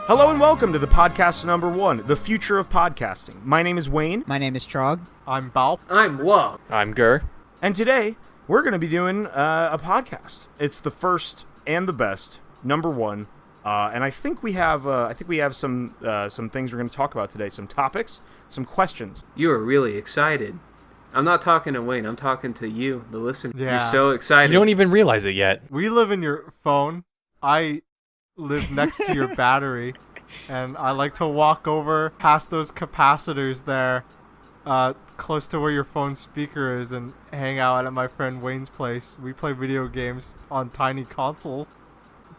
Hello and welcome to the podcast number 1, the future of podcasting. My name is Wayne. My name is Trog. I'm Baaulp. I'm Wong. I'm Gur. And today, we're going to be doing a podcast. It's the first and the best, number 1. And I think we have some things we're going to talk about today, some topics, some questions. You are really excited. I'm not talking to Wayne. I'm talking to you, the listener. Yeah. You're so excited. You don't even realize it yet. We live in your phone. I live next to your battery, and I like to walk over past those capacitors there, close to where your phone speaker is, and hang out at my friend Wayne's place. We play video games on tiny consoles.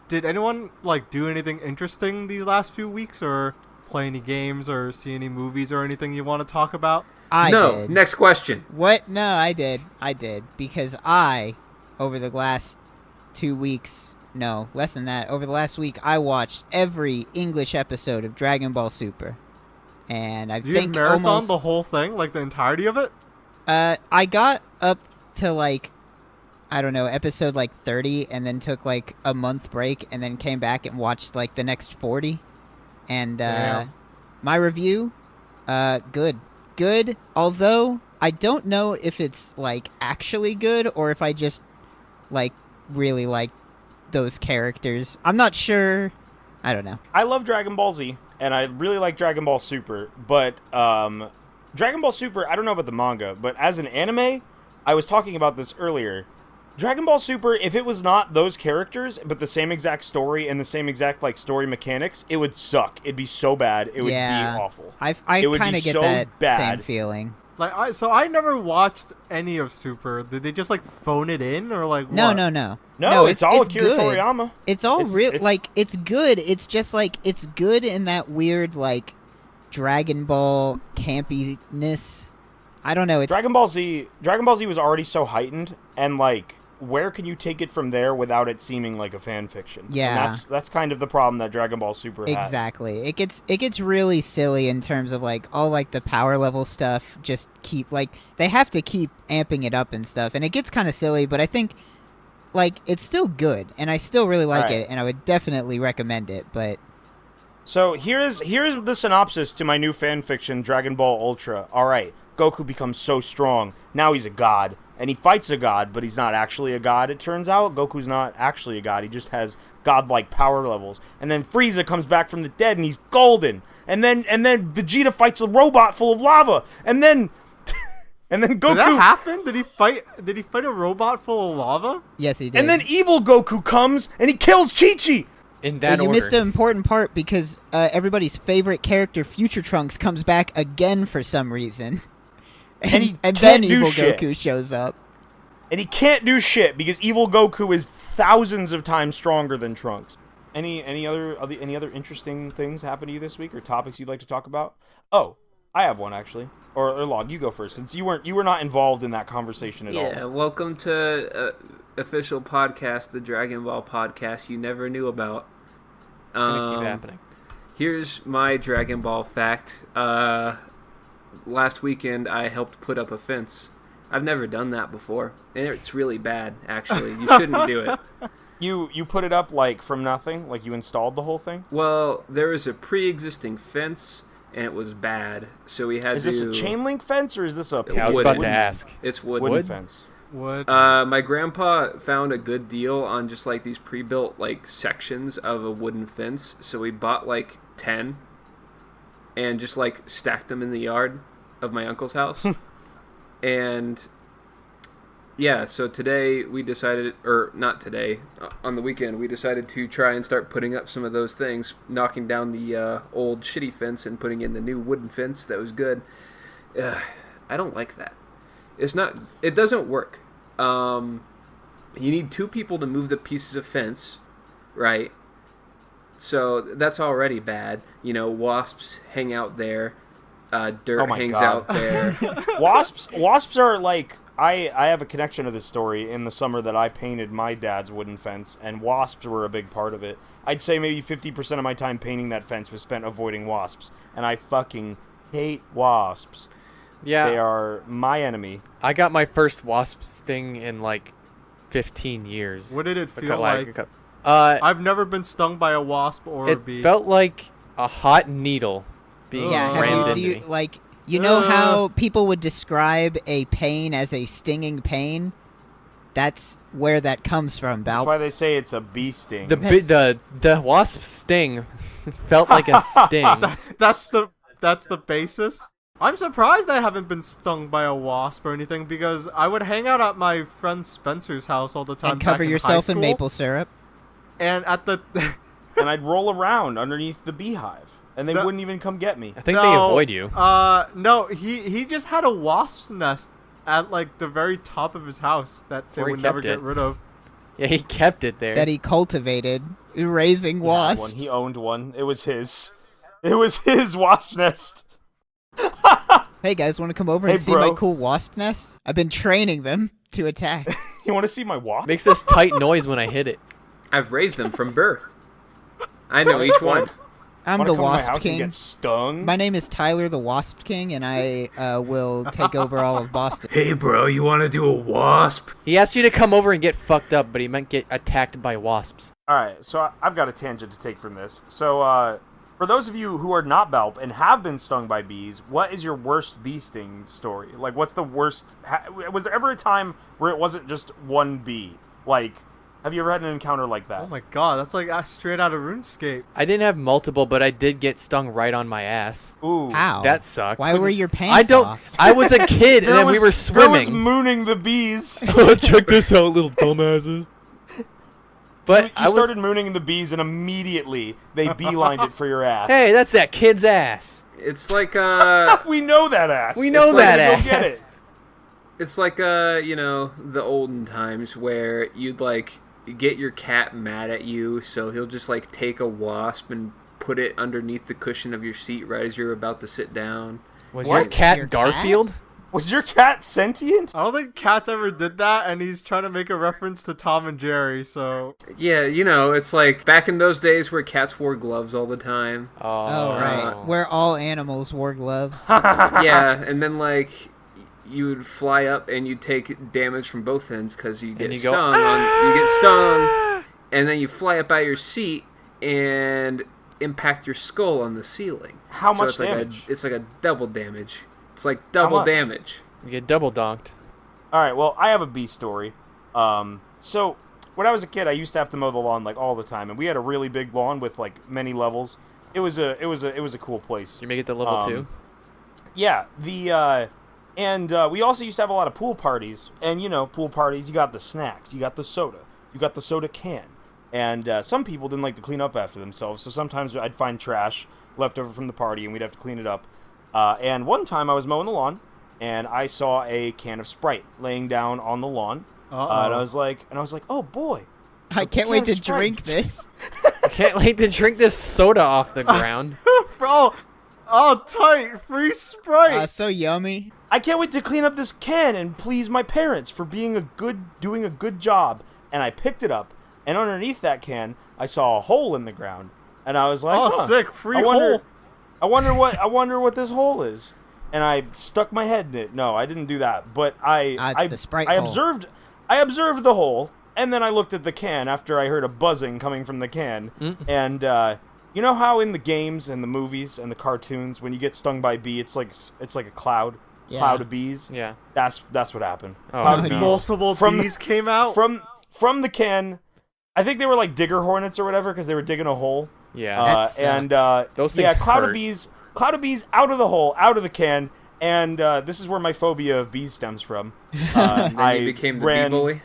Did anyone do anything interesting these last few weeks, or play any games, or see any movies, or anything you want to talk about? I No. did. Next question. What? No, I did. Because over the last 2 weeks, no, less than that, over the last week, I watched every English episode of Dragon Ball Super. And I Did you think marathon almost... the whole thing, the entirety of it? I got up to, I don't know, episode 30, and then took a month break, and then came back and watched the next 40. And Damn. my review, good, although I don't know if it's actually good or if I just really like those characters. I'm not sure. I don't know. I love Dragon Ball Z, and I really like Dragon Ball Super, but Dragon Ball Super, I don't know about the manga, but as an anime, I was talking about this earlier. Dragon Ball Super, if it was not those characters, but the same exact story and the same exact story mechanics, it would suck. It'd be so bad. It would be awful. I It would kind be of get so that bad. same feeling. I never watched any of Super. Did they just phone it in, or what? No. No, it's all Akira good. Toriyama. It's all real. it's- It's good. It's just it's good in that weird Dragon Ball campiness. I don't know. It's Dragon Ball Z was already so heightened, and where can you take it from there without it seeming like a fan fiction? Yeah. And that's kind of the problem that Dragon Ball Super has. exactly. It gets really silly in terms of all the power level stuff. Just keep they have to keep amping it up and stuff, and it gets kind of silly. But I think it's still good, and I still really like Right. it, and I would definitely recommend it. But So here's the synopsis to my new fan fiction, Dragon Ball Ultra. All right, Goku becomes so strong. Now he's a god, and he fights a god, but he's not actually a god. It turns out Goku's not actually a god. He just has godlike power levels. And then Frieza comes back from the dead, and he's golden. And then Vegeta fights a robot full of lava. And then and then Goku. Did that happen? Did he fight a robot full of lava? yes, he did. And then evil Goku comes and he kills Chi-Chi. In that you order. missed an important part because everybody's favorite character, Future Trunks, comes back again for some reason. And he then can't do evil shit. Goku shows up. And he can't do shit because evil Goku is thousands of times stronger than Trunks. Any other interesting things happen to you this week, or topics you'd like to talk about? Oh, I have one actually. Or Log, you go first, since you were not involved in that conversation at all. Yeah, welcome to official podcast, the Dragon Ball podcast you never knew about. It's going to keep happening. Here's my Dragon Ball fact. Last weekend, I helped put up a fence. I've never done that before, and it's really bad, actually. You shouldn't do it. You put it up from nothing, you installed the whole thing? Well, there was a pre-existing fence, and it was bad, so we had Is to... this a chain link fence or is this a I was Wooden. about to ask. It's wooden. wooden fence? Would My grandpa found a good deal on just these pre-built sections of a wooden fence, so we bought 10 and just stacked them in the yard of my uncle's house. And yeah, so today we decided, or not today, on the weekend we decided to try and start putting up some of those things, knocking down the old shitty fence and putting in the new wooden fence that was good. I don't like that. It doesn't work. You need 2 people to move the pieces of fence, right? So that's already bad. Wasps hang out there. Dirt hangs out there. Wasps are I have a connection to this story in the summer that I painted my dad's wooden fence, and wasps were a big part of it. I'd say maybe 50% of my time painting that fence was spent avoiding wasps, and I fucking hate wasps. Yeah. They are my enemy. I got my first wasp sting in 15 years. What did it feel Like, like? I've I've never been stung by a wasp or a bee. It felt like a hot needle being Yeah, rammed do into you me. like you know how people would describe a pain as a stinging pain? That's where that comes from, That's Baaulp. why they say it's a bee sting. The wasp sting felt like a sting. That's the basis. I'm surprised I haven't been stung by a wasp or anything because I would hang out at my friend Spencer's house all the time. And cover back in yourself high in school, maple syrup. And at the And I'd roll around underneath the beehive, and they No. wouldn't even come get me. I think they avoid you. No, he just had a wasp's nest at like the very top of his house that they where he would never kept get it. rid of. Yeah, he kept it there. That he cultivated, raising wasps. He owned one. It was his. It was his wasp nest. Hey guys, want to come over Hey, and see my bro. cool wasp nest? I've been training them to attack. You want to see my wasp? Makes this tight noise when I hit it. I've raised them from birth. I know each one. I'm Wanna the come to my Wasp house and King. get stung? My name is Tyler the Wasp King, and I will take over all of Boston. Hey, bro, you want to do a wasp? He asked you to come over and get fucked up, but he meant get attacked by wasps. Alright, so I've got a tangent to take from this. So, for those of you who are not Baaulp and have been stung by bees, what is your worst bee sting story? Like, what's the worst... was there ever a time where it wasn't just one bee? Like, have you ever had an encounter like that? Oh my god, that's like straight out of RuneScape. I didn't have multiple, but I did get stung right on my ass. Ooh. How? That sucked. Why were your pants I don't. off? I was a kid, and then we were There was swimming. mooning the bees. Check this out, little dumbasses. But You I was. started mooning the bees, and immediately they beelined it for your ass. Hey, that's that kid's ass. It's like We know that ass. We know It's that like, go ass. get it. it's like you know, the olden times where you'd like get your cat mad at you, so he'll just like take a wasp and put it underneath the cushion of your seat right as you're about to sit down. Was What? your cat Your cat? Garfield? Was your cat sentient? I don't think cats ever did that, and he's trying to make a reference to Tom and Jerry, so... Yeah, you know, it's like back in those days where cats wore gloves all the time. Oh, right. Where all animals wore gloves. Yeah, and then like you would fly up and you'd take damage from both ends because you get you go, stung. You get stung, and then you fly up out of your seat and impact your skull on the ceiling. How So much it's like damage? it's like a double damage. It's like double much? damage. You get double donked. All right, well, I have a bee story. So when I was a kid, I used to have to mow the lawn like all the time, and we had a really big lawn with like many levels. It was a cool place. You make it to level 2. Yeah, we also used to have a lot of pool parties, and you know, pool parties, you got the snacks, you got the soda can, and some people didn't like to clean up after themselves, so sometimes I'd find trash left over from the party, and we'd have to clean it up. And one time I was mowing the lawn, and I saw a can of Sprite laying down on the lawn, and I was like, oh boy, I can't wait to drink this. I can't wait to drink this soda off the ground. Bro! Oh, tight! Free Sprite! So yummy. I can't wait to clean up this can and please my parents for doing a good job. And I picked it up, and underneath that can, I saw a hole in the ground, and I was like, Oh, huh, sick! Free I wonder, hole! I wonder what this hole is. And I stuck my head in it. No, I didn't do that. But It's the Sprite hole. I observed the hole, and then I looked at the can after I heard a buzzing coming from the can. And you know how in the games and the movies and the cartoons, when you get stung by a bee, it's like a cloud of bees. Yeah. That's what happened. Oh, Cloud of no. bees. Multiple bees came out? From the can. I think they were like digger hornets or whatever because they were digging a hole. Yeah. That sucks. Those things cloud hurt. of bees out of the hole, out of the can, and this is where my phobia of bees stems from. Then you became the bee bully.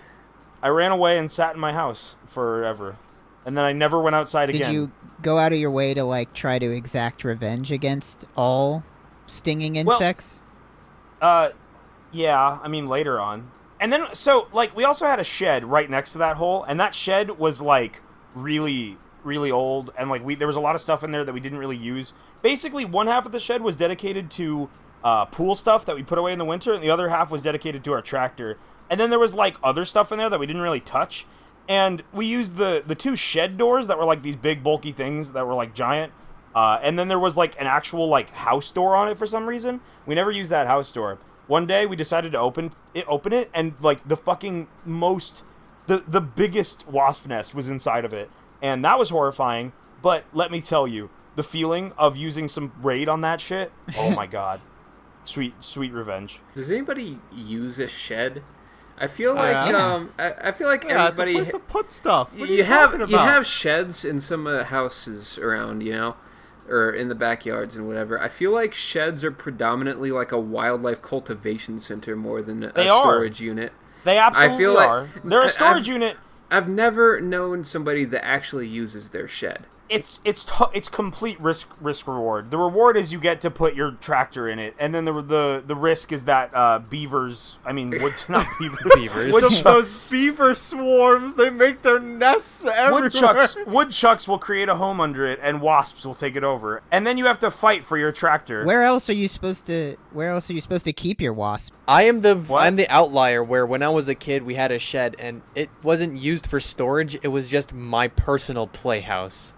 I ran away and sat in my house forever, and then I never went outside Did again. you go out of your way to like try to exact revenge against all stinging insects? Yeah, I mean later on. And then so like we also had a shed right next to that hole, and that shed was like really old, and like there was a lot of stuff in there that we didn't really use. Basically, one half of the shed was dedicated to pool stuff that we put away in the winter, and the other half was dedicated to our tractor. And then there was like other stuff in there that we didn't really touch. And we used the two shed doors that were like these big bulky things that were like giant. And then there was like an actual like house door on it for some reason. We never used that house door. One day we decided to open it, and like the fucking the biggest wasp nest was inside of it. And that was horrifying. But let me tell you, The feeling of using some raid on that shit. Oh my god. Sweet revenge. Does anybody use a shed? I feel like Yeah. I feel like Yeah, everybody. it's a place to put stuff. What are you have talking about? you have sheds in some houses around, or in the backyards and whatever. I feel like sheds are predominantly like a wildlife cultivation center more than a storage unit. They absolutely feel like- are. They're a storage unit. I've never known somebody that actually uses their shed. It's complete risk reward. The reward is you get to put your tractor in it, and then the risk is that beavers. I mean, not beavers. Beavers. Those beaver swarms, they make their nests everywhere. Woodchucks will create a home under it, and wasps will take it over. And then you have to fight for your tractor. Where else are you supposed to keep your wasp? I'm the What? outlier where when I was a kid we had a shed and it wasn't used for storage. It was just my personal playhouse.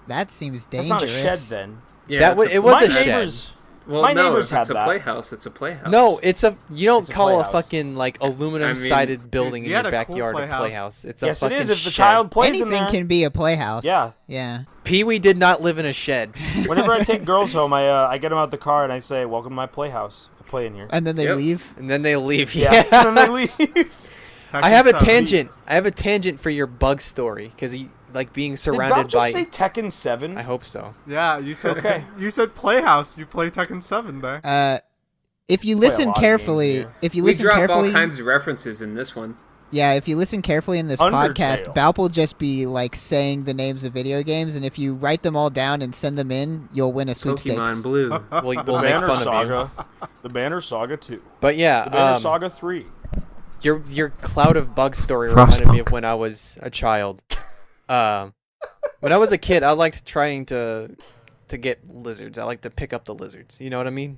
That seems That's dangerous. not a shed then. Yeah, It was My a shed. neighbors. Well, my no, neighbors if had it's a that. playhouse. It's a playhouse. No, you don't It's a call a playhouse. fucking like aluminum sided building you in had your a cool backyard a playhouse. playhouse. It's a Yes, it fucking is. If the shed. child plays in Anything there. can be a playhouse. Yeah. Yeah. Pee-wee did not live in a shed. Whenever I take girls home, I get them out the car and I say, "Welcome to my playhouse. I play in here." And then they Yep. leave. And then they leave. Yeah, and then they leave. I have a Tekken 7. tangent. I have a tangent for your bug story because like being Did surrounded Bob just by. say Tekken 7? I hope so. Yeah, you said Okay. You said playhouse. You play Tekken 7 there. If you Play a listen lot of carefully, games here. if you We listen drop carefully, all kinds of references in this one. yeah, if you listen carefully in this Undertale. podcast, Baaulp will just be like saying the names of video games, and if you write them all down and send them in, you'll win a sweepstakes. Pokemon Blue. We'll The make Banner fun of you. Saga. The Banner Saga 2. But yeah, The Banner Saga 3. your cloud of bug story reminded me of when I was a child. When I was a kid, I liked trying to get lizards. I like to pick up the lizards. You know what I mean?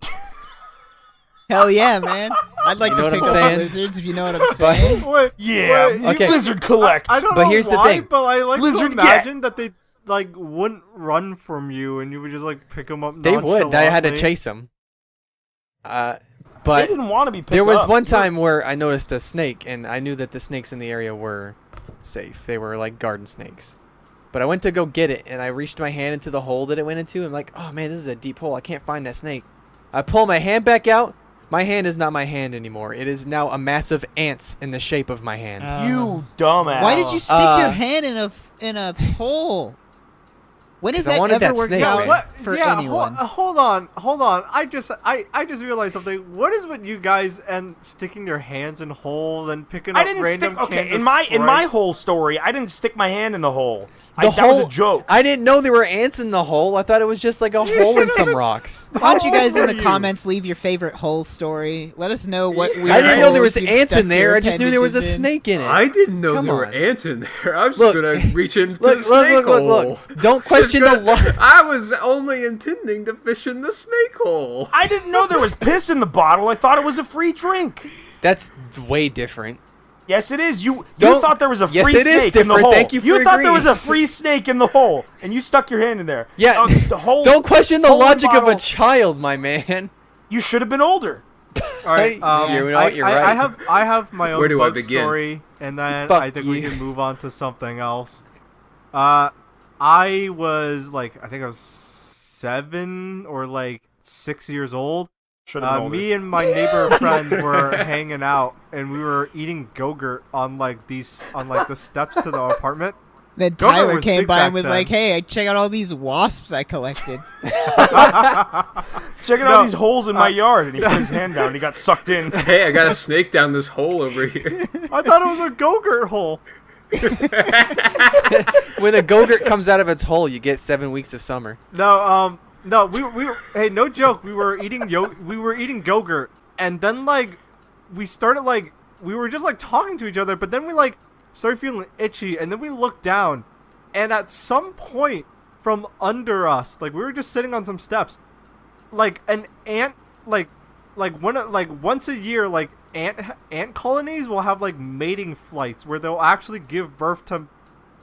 Hell yeah, man! I'd like You know to what pick I'm up saying? lizards if you know what I'm saying. Wait, Yeah, wait, okay. lizard collect. I don't But know here's the why, thing. but I like Lizard to get. imagine that they like wouldn't run from you and you would just like pick them up. They would. I had to nonchalantly. chase them. They But didn't want to be picked there was up. one time where I noticed a snake, and I knew that the snakes in the area were safe. They were like garden snakes. But I went to go get it, and I reached my hand into the hole that it went into. I'm like, oh man, this is a deep hole. I can't find that snake. I pull my hand back out. My hand is not my hand anymore. It is now a mass of ants in the shape of my hand. You dumbass. Why did you stick your hand in a hole? When has 'Cause I that wanted ever that worked snake, out man. What? for yeah, anyone? hold on. I just realized something. What is with you guys and sticking your hands in holes and picking I up didn't random stick. Okay, cans in of my Sprite? whole story, I didn't stick my hand in the hole. The That was a hole- joke. I didn't know there were ants in the hole. I thought it was just like a hole in some rocks. Why don't you guys in How the old were you? comments leave your favorite hole story? Let us know what weird I didn't know there was holes you've ants stuck in there. your I just knew there was a appendages in. snake in it. I didn't know Come there were on. ants in there. I was Look. just gonna reach into Look, the snake hole. look. Don't question the Just law. gonna- I was only intending to fish in the snake hole. I didn't know there was piss in the bottle. I thought it was a free drink. That's way different. Yes, it is. You Don't- thought there was a Yes, free it is snake in the different. hole. Thank you for You thought there was agreeing. a free snake in the hole, and you stuck your hand in there. Yeah, The whole. Don't question the whole logic of a bottle- child, my man. You should have been older. All right, You know what, you're I right. have my Where own do I bug begin? story, and then Fuck I think we you. can move on to something else. I was like, I think I was 7 or like 6 years old. Should have been older. Me and my neighbor friend were hanging out, and we were eating Go-Gurt on like the steps to the apartment. Then Go-Gurt Tyler was came big by back and was then. like, "Hey, I check out all these wasps I collected." Checking No, out these holes in my yard, and he put his hand down, and he got sucked in. Hey, I got a snake down this hole over here. I thought it was a Go-Gurt hole. When a Go-Gurt comes out of its hole, you get 7 weeks of summer. No, we hey, no joke. We were eating Go-Gurt, and then like we started like we were just like talking to each other, but then we like started feeling itchy, and then we looked down, and at some point from under us, like we were just sitting on some steps, like an ant, like once a year, like ant colonies will have like mating flights where they'll actually give birth to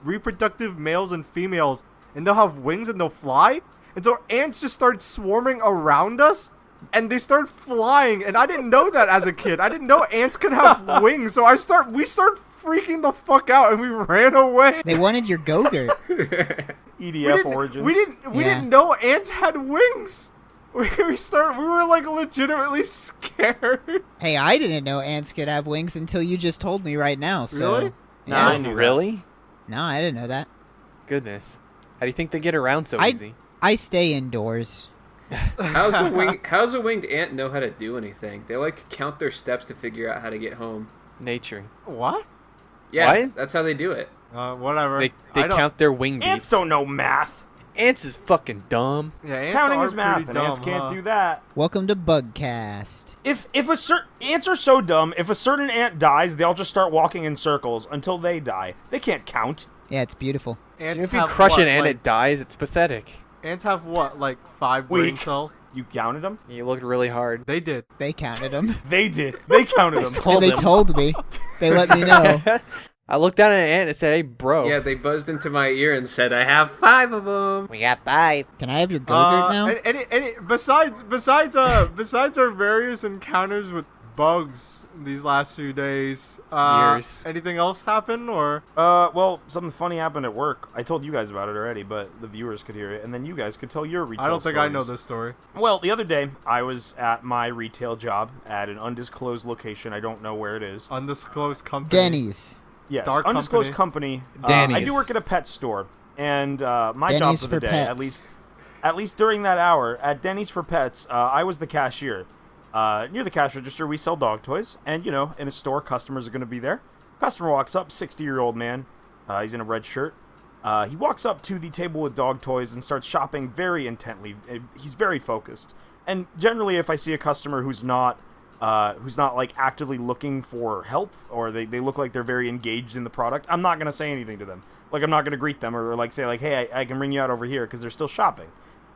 reproductive males and females, and they'll have wings and they'll fly. And so ants just started swarming around us, and they started flying. And I didn't know that as a kid. I didn't know ants could have wings. So we started freaking the fuck out, and we ran away. They wanted your Go-Gurt. EDF origins. We Yeah. didn't know ants had wings. We were like legitimately scared. Hey, I didn't know ants could have wings until you just told me right now. So, Really? Yeah. I knew that. Really? No, I didn't know that. Goodness. How do you think they get around so I- easy? I stay indoors. How's a winged ant know how to do anything? They like count their steps to figure out how to get home. Nature. What? Yeah, What? that's how they do it. Whatever. They I don't- count their wing beats. Ants don't know math. Ants is fucking dumb. Yeah, ants Counting are is math, pretty and dumb, ants can't huh? do that. Welcome to Bugcast. If a certain ants are so dumb, if a certain ant dies, they'll just start walking in circles until they die. They can't count. Yeah, it's beautiful. Ants If you have crush what, an ant, like, it dies. It's pathetic. ants have what, like 5 brain Weak. cells? You counted them? You looked really hard. They did. They counted them. They did. They counted them. Told They them. told me. They let me know. I looked down at an ant and said, "Hey, bro." Yeah, they buzzed into my ear and said, "I have 5 of them." We got 5. Can I have your Go-Gurt now? Besides our various encounters with bugs these last few days, Years. anything else happen or? Well, something funny happened at work. I told you guys about it already, but the viewers could hear it, and then you guys could tell your retail I don't think I know stories. this story. Well, the other day, I was at my retail job at an undisclosed location. I don't know where it is. Undisclosed company. Denny's. Yes, Dark undisclosed company. I Danny's. do work at a pet store, and my job Denny's for the for day, pets. at least during that hour, at Denny's for Pets, I was the cashier. Near the cash register, we sell dog toys, and in a store, customers are going to be there. Customer walks up, 60-year-old man. He's in a red shirt. He walks up to the table with dog toys and starts shopping very intently. He's very focused. And generally, if I see a customer who's not like actively looking for help, or they look like they're very engaged in the product, I'm not going to say anything to them. Like, I'm not going to greet them or like say like, hey, I can bring you out over here, because they're still shopping.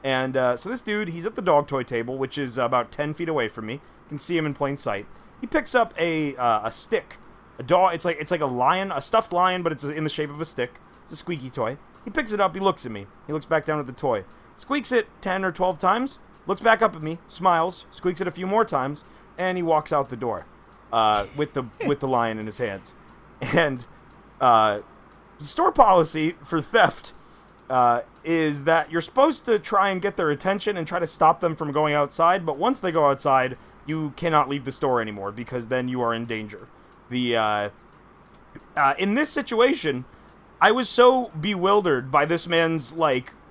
And so this dude, he's at the dog toy table, which is about 10 feet away from me. You can see him in plain sight. He picks up a stick. A dog. It's like a lion, a stuffed lion, but it's in the shape of a stick. It's a squeaky toy. He picks it up. He looks at me. He looks back down at the toy. Squeaks it 10 or 12 times. Looks back up at me. Smiles. Squeaks it a few more times, and he walks out the door with the lion in his hands. And store policy for theft is that you're supposed to try and get their attention and try to stop them from going outside, but once they go outside, you cannot leave the store anymore, because then you are in danger. In this situation, I was so bewildered by this man's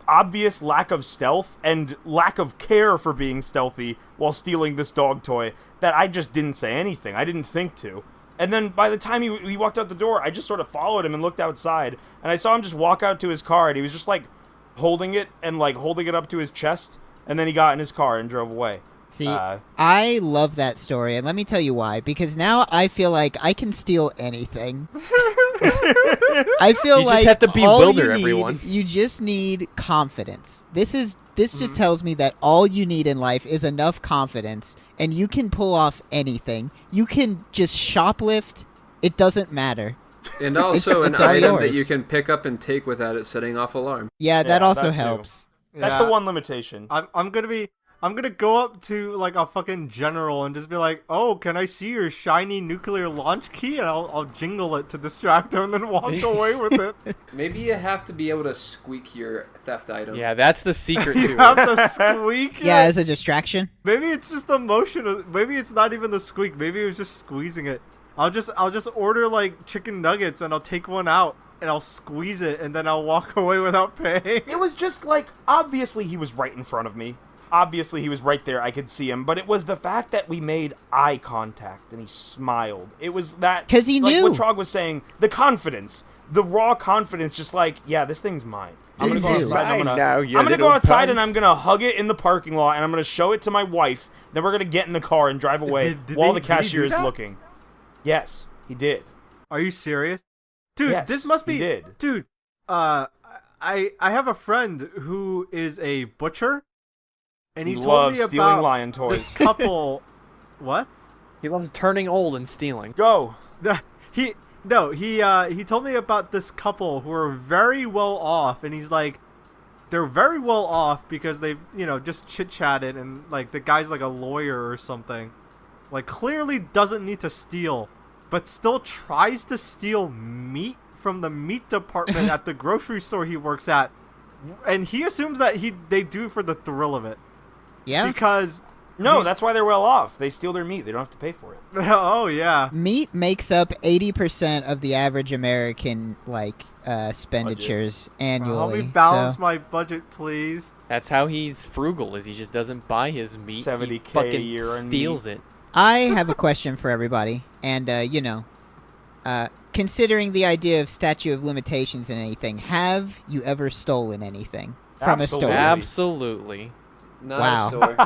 obvious lack of stealth and lack of care for being stealthy while stealing this dog toy that I just didn't say anything. I didn't think to. And then by the time he walked out the door, I just sort of followed him and looked outside, and I saw him just walk out to his car, and he was just holding it and holding it up to his chest, and then he got in his car and drove away. See, I love that story, and let me tell you why. Because now I feel like I can steal anything. I feel You like just have to all bewilder you need- everyone. You just need confidence. This just tells me that all you need in life is enough confidence, and you can pull off anything. You can just shoplift. It doesn't matter. And also It's an all item that yours. you can pick up and take without it setting off alarm. Yeah, that Yeah, also that too. helps. That's Yeah. the one limitation. I'm gonna go up to a fucking general and just be like, "Oh, can I see your shiny nuclear launch key?" And I'll jingle it to distract him and then walk away with it. Maybe you have to be able to squeak your theft item. Yeah, that's the secret You to have it. to squeak it. Yeah, as a distraction. Maybe it's just the motion. Maybe it's not even the squeak. Maybe it was just squeezing it. I'll just order chicken nuggets and I'll take one out and I'll squeeze it and then I'll walk away without paying. It was just obviously he was right in front of me. Obviously he was right there. I could see him. But it was the fact that we made eye contact and he smiled. It was that... 'Cause he knew. What Trog was saying, the confidence. The raw confidence, just yeah, this thing's mine. I'm He gonna go knew. outside. Mine now, you I'm gonna go little outside cunt. and I'm gonna hug it in the parking lot and I'm gonna show it to my wife. Then we're gonna get in the car and drive away Did while he the do cashier is that? looking. Yes, he did. Are you serious? Dude, Yes, this must be... he did. Dude, I have a friend who is a butcher, and he told loves me stealing about lion toys. this couple... What? He loves turning old and stealing. Go. He told me about this couple who are very well off, and he's like, they're very well off because they've, just chit-chatted, and the guy's a lawyer or something. Clearly doesn't need to steal, but still tries to steal meat from the meat department at the grocery store he works at, and he assumes that they do it for the thrill of it. Yeah. Because No, that's why they're well off. They steal their meat. They don't have to pay for it. oh yeah, Meat makes up 80% of the average American expenditures annually. help me balance so. my budget, please. That's how he's frugal. Is he just doesn't buy his meat. 70K he a fucking year in steals it. I have a question for everybody, and considering the idea of statute of limitations and anything, have you ever stolen anything from a store? Absolutely. Not Wow. a store.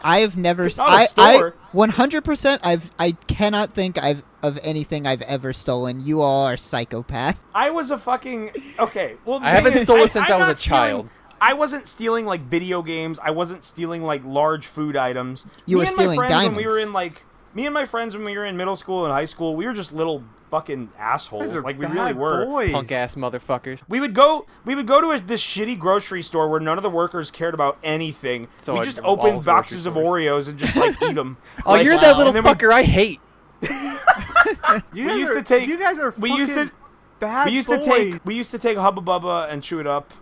I've never. Not a store. 100%. I cannot think of anything I've ever stolen. You all are psychopath. I was a fucking okay. Well, the I thing haven't is, stolen since I'm I was not a child. I wasn't stealing like video games. I wasn't stealing like large food items. You were Me and stealing my friends when we were diamonds. me and my friends when we were in middle school and high school, we were just little fucking assholes. These are Like we bad really were. boys. Punk ass motherfuckers. We would go to this shitty grocery store where none of the workers cared about anything. So we I- just all opened grocery boxes of stores. Oreos and just like eat them. Oh, you're that little fucker I hate. You We guys used are, to take- You guys are. we used to- fucking bad We used boys. to take Hubba Bubba and chew it up,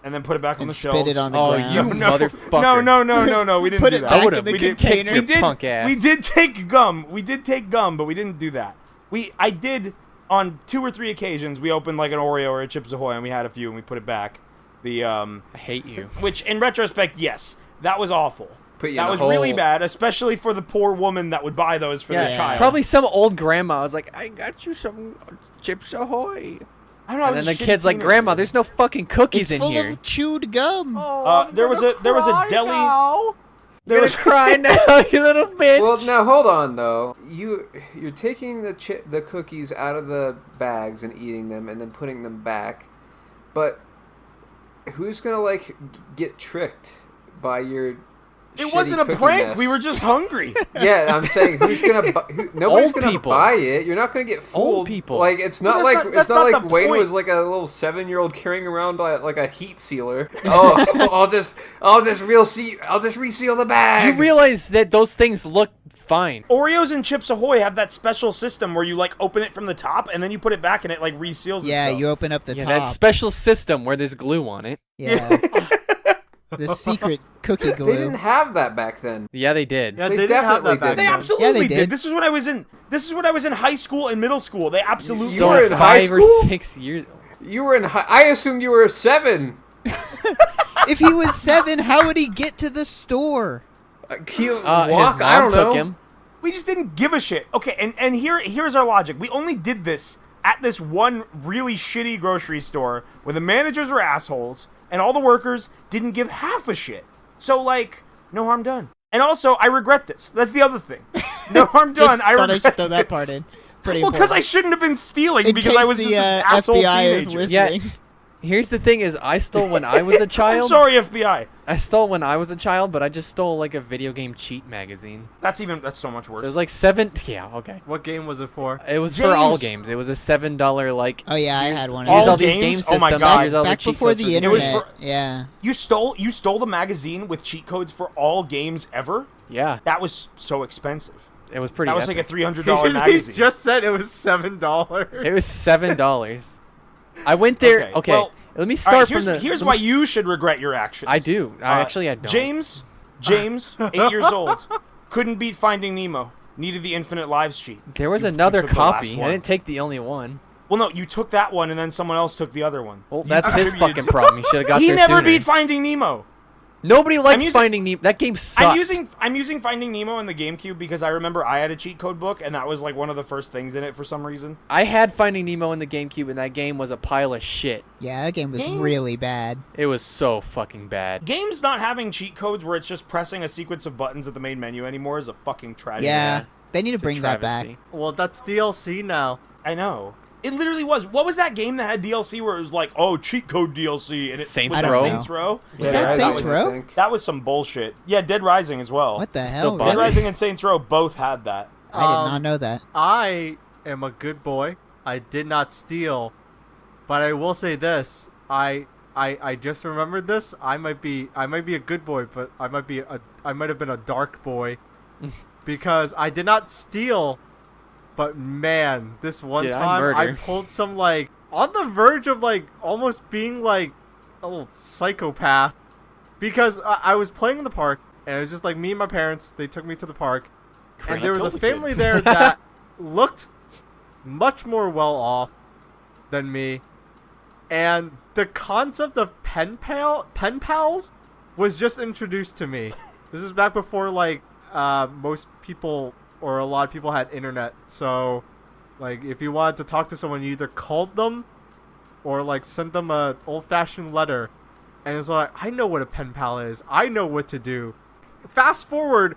and then put it back on And the spit shelves. it on the Oh, ground. you No, motherfucker. No, we didn't Put do it that. back I would've- in the we did container. take your punk ass. We did take gum. We did take gum, but we didn't do that. I did on 2 or 3 occasions. We opened like an Oreo or a Chips Ahoy, and we had a few, and we put it back. I hate you. Which in retrospect, yes, that was awful. Put you That in a was really hole. bad, especially for the poor woman that would buy those for Yeah, their yeah. child. Probably some old grandma was like, I got you some Chips Ahoy. I don't know. I And was then a the shitty kid's like, teenager. Grandma, there's no fucking cookies It's in full here. of chewed gum. Oh, I'm there was gonna a cry deli- now. There You're was gonna cry now, you little bitch. Well, now hold on though. You're taking the cookies out of the bags and eating them, and then putting them back. But who's gonna get tricked by your? It shitty wasn't a cookie prank. mess? We were just hungry. Yeah, I'm saying who's gonna? Nobody's Old gonna people. buy it. You're not gonna get fooled. Old people. Like it's not Well, like that's it's not not like the Wayne point. was like a little 7-year-old carrying around like a heat sealer. Oh, I'll just reseal the bag. You realize that those things look fine. Oreos and Chips Ahoy have that special system where you like open it from the top and then you put it back and it like reseals Yeah, itself. you open up the Yeah, top. that special system where there's glue on it. Yeah. The secret cookie They didn't glue. have that back then. Yeah, they did. Yeah, They they didn't have definitely that back did. They then. absolutely Yeah, they did. did. This is when I was in high school and middle school. They absolutely You So were in high 5 or school? 6 years. You were in high. I assumed you were 7. If he was 7, how would he get to the store? He His walk. mom I don't took know. him. We just didn't give a shit. Okay, and here's our logic. We only did this at this one really shitty grocery store where the managers were assholes and all the workers didn't give half a shit. So like, no harm done. And also, I regret this. That's the other thing. No harm done. Just I thought I regret should throw that this. part in. Pretty Well, because I important. shouldn't have been stealing In because case I was the just an asshole FBI is teenager. listening. Here's the thing: is I stole when I was a I'm child. sorry, FBI. I stole when I was a child, but I just stole like a video game cheat magazine. That's so much So worse. it was like 7. Yeah, okay. What game was it for? It was for all James. games. It was a $7 like. Oh yeah, I here's- had one. Here's All all these games? game Oh my systems. God. Here's all Back the cheat before codes the for It was internet. for- Yeah. You stole the magazine with cheat codes for all games ever? Yeah, That was so expensive. it was pretty. That was like epic. a $300 He magazine. just said it was $7. It was $7. I went there. Okay, Okay, well, let me All start right, from the. here's let why me you should regret your actions. I do. Actually, I don't. James, 8 years old, couldn't beat Finding Nemo. Needed the infinite lives cheat. There was You another took the last copy. I one. didn't take the only one. Well, no, you took that one and then someone else took the other one. Well, You that's his contributed- fucking problem. He should have got He there never sooner. beat Finding Nemo. Nobody liked using- Finding Nemo. That game sucked. I'm using Finding Nemo in the GameCube because I remember I had a cheat code book and that was like one of the first things in it for some reason. I had Finding Nemo in the GameCube, and that game was a pile of shit. Yeah, that game was Games- really bad. It was so fucking bad. Games not having cheat codes where it's just pressing a sequence of buttons at the main menu anymore is a fucking tragedy. Yeah. They need to It's a bring that back. travesty. Well, that's DLC now. I know. It literally was. What was that game that had DLC where it was like, oh, cheat code DLC? And it Saints was that Row? Saints Row? Was that Saints I Row? think. That was some bullshit. Yeah, Dead Rising as well. What the Still hell? bought Dead it. Really? Rising and Saints Row both had that. I did not know that. I am a good boy. I did not steal, but I will say this: I just remembered this. I might be a good boy, but I might have been a dark boy, because I did not steal. But man, this one Did I time I murder? pulled some like on the verge of like almost being like a little psychopath because I was playing in the park and it was just like me and my parents. They took me to the park, and there was a family there that looked much more well off than me, and the concept of pen pals was just introduced to me. This is back before like most people or a lot of people had internet, so like if you wanted to talk to someone, you either called them or like sent them a old-fashioned letter. And it's like, I know what a pen pal is. I know what to do. Fast forward,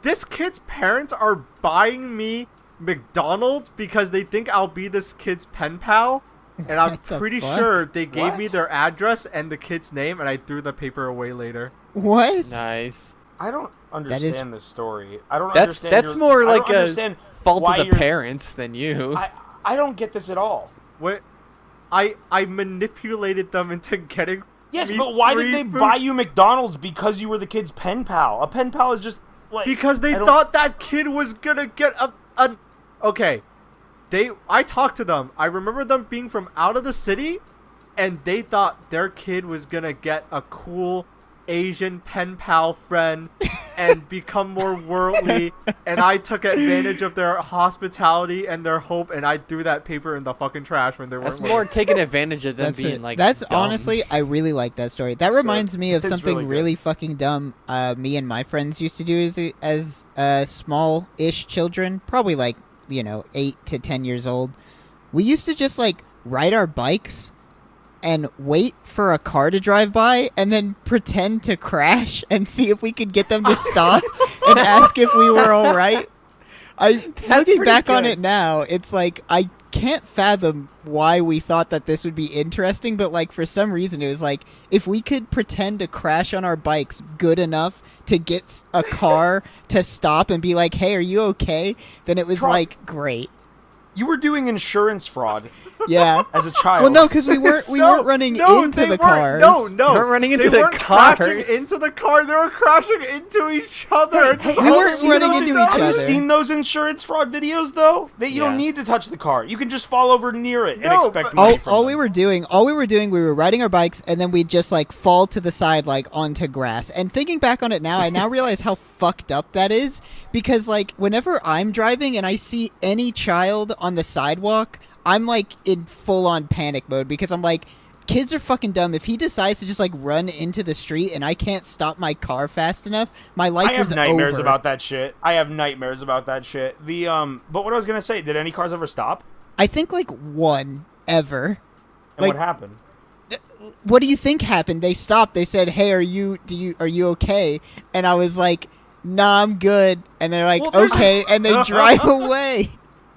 this kid's parents are buying me McDonald's because they think I'll be this kid's pen pal. And I'm pretty sure they gave me their address and the kid's name, and I threw the paper away later. What? Nice. I don't understand this story. I don't That's understand. that's more like a understand fault why of the you're- parents than you. I don't get this at all. What? I manipulated them into getting. Yes, me but why free did they food. buy you McDonald's? Because you were the kid's pen pal. A pen pal is just like Because they I don't- thought that kid was gonna get a okay. I talked to them. I remember them being from out of the city, and they thought their kid was gonna get a cool Asian pen pal friend and become more worldly, and I took advantage of their hospitality and their hope, and I threw that paper in the fucking trash when they weren't That's more looking. taking advantage of them being like. That's dumb. honestly, I really like that story. That reminds me of It's something really good. really fucking dumb. Me and my friends used to do as small-ish children, probably like 8 to 10 years old. We used to just like ride our bikes and wait for a car to drive by and then pretend to crash and see if we could get them to stop and ask if we were all right. Looking pretty back on good. it now, it's like I can't fathom why we thought that this would be interesting, but like for some reason it was like if we could pretend to crash on our bikes good enough to get a car to stop and be like, "Hey, are you okay?" then it was Trog. like great. You were doing insurance fraud Yeah. as a child. Well, no, because we weren't running into they the weren't. cars. No, They weren't running into they the weren't crashing cars. into the car. They were crashing into each other. Hey, We have you weren't seen running those- into each Have you other. seen those insurance fraud videos though? That you don't Yeah. need to touch the car. You can just fall over near it and No, expect but- money All, from all them. we were doing, we were riding our bikes and then we'd just like fall to the side like onto grass. And thinking back on it now, I now realize how fucked up that is because like whenever I'm driving and I see any child on the sidewalk, I'm like in full on panic mode because I'm like, kids are fucking dumb. If he decides to just like run into the street and I can't stop my car fast enough, my life I have is nightmares over. about that shit. But what I was gonna say, did any cars ever stop? I think like one ever. And Like- what happened? What do you think happened? They stopped. They said, "Hey, are you okay?" And I was like, "Nah, I'm good." And they're like, Well, there's- "Okay," and they drive away.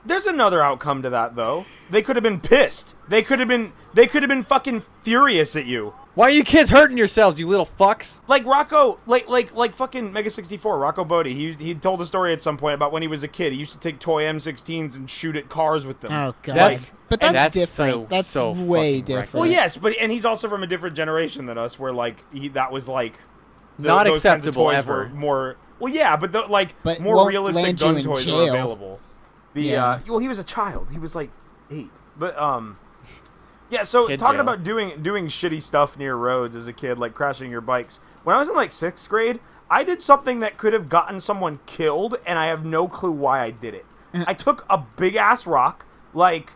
There's another outcome to that though. They could have been pissed. They could have been fucking furious at you. Why are you kids hurting yourselves, you little fucks? Like Rocco, like fucking Mega 64, Rocco Bodie. He told a story at some point about when he was a kid. He used to take toy M16s and shoot at cars with them. Oh god. That's- but and that's that's different. so- that's so way fucking different. reckless. Well, yes, and he's also from a different generation than us, where like that was like Not those kinds of acceptable toys ever. were more. Well, yeah, but But more won't realistic land you gun in toys jail. were available. Yeah. Well, he was a child. He was like 8. But yeah. So Kid talking jail. about doing shitty stuff near roads as a kid, like crashing your bikes. When I was in like 6th grade, I did something that could have gotten someone killed, and I have no clue why I did it. I took a big ass rock, like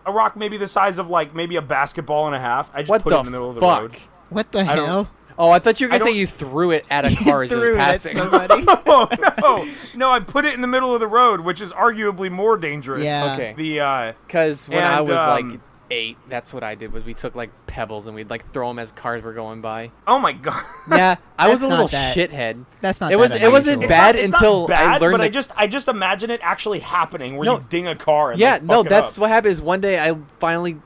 a rock maybe the size of like maybe a basketball and a half. I just What put the it in the middle of the fuck? road. What the I don't- hell? Oh, I thought you were I gonna say don't- you threw it at a car as it Threw was it at passing. somebody. Oh no! I put it in the middle of the road, which is arguably more dangerous. Yeah. Okay. The Because when I And, was like 8, that's what I did. Was we took like pebbles and we'd like throw them as cars were going by. oh my god. Yeah, I was That's a little not that- shithead. That's not. It was- that it wasn't unusual. bad It's until not bad, I learned but the- I just imagine it actually happening where No. you ding a car. And Yeah, like, no, fuck it that's up. what happened. Is one day I finally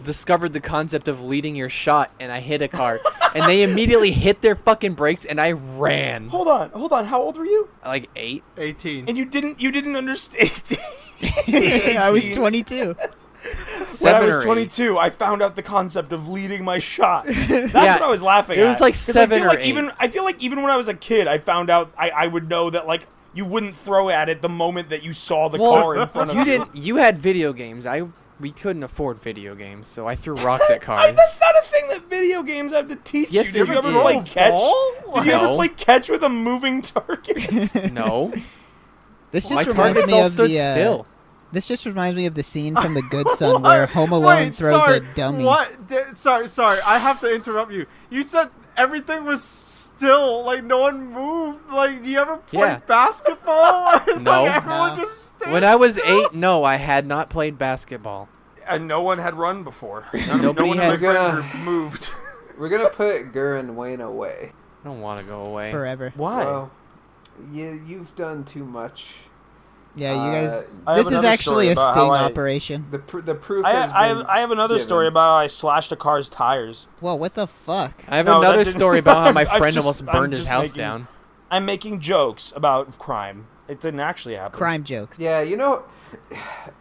discovered the concept of leading your shot, and I hit a car, and they immediately hit their fucking brakes, and I ran Hold on. How old were you? like 8. 18. And you didn't understand. I was 22. When I 7 was or 8. 22, I found out the concept of leading my shot. That's Yeah, what I was laughing it at. was like 'Cause I 7 feel or like 8. I feel like even when I was a kid, I found out I would know that like you wouldn't throw at it the moment that you saw the car in front of you didn't. You had video games. I we couldn't afford video games, so I threw rocks at cars. That's not a thing that video games have to teach Yes, you. Did it you ever is. play catch? Did you ever No. play catch with a moving target? No. This My just reminds targets me all of stood the. still. This just reminds me of the scene from The Good Son where Home Alone throws a dummy. What? Sorry. I have to interrupt you. You said everything was still, like no one moved. Like, you ever played Yeah. basketball? No. Like, everyone No. just stayed When I was still? 8, no, I had not played basketball. And no one had run before. Nobody no one in my had- friend Gonna- group moved. We're gonna put Gur and Wayne away. I don't want to go away. Forever. Why? Well, you've done too much. Yeah, you guys. I have This is another actually story a about sting how I- operation. The proof I has have, been I have another given. story about how I slashed a car's tires. Well, what the fuck? I have No, that another didn't- story about how my I'm friend just- almost I'm burned his just house making- down. I'm making jokes about crime. It didn't actually happen. Crime jokes. Yeah,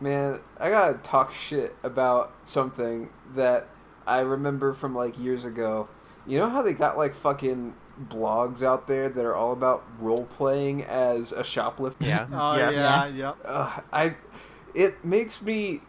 man, I gotta talk shit about something that I remember from like years ago. You know how they got like fucking blogs out there that are all about role playing as a shoplifter? Yeah. Oh Yes. yeah. It makes me.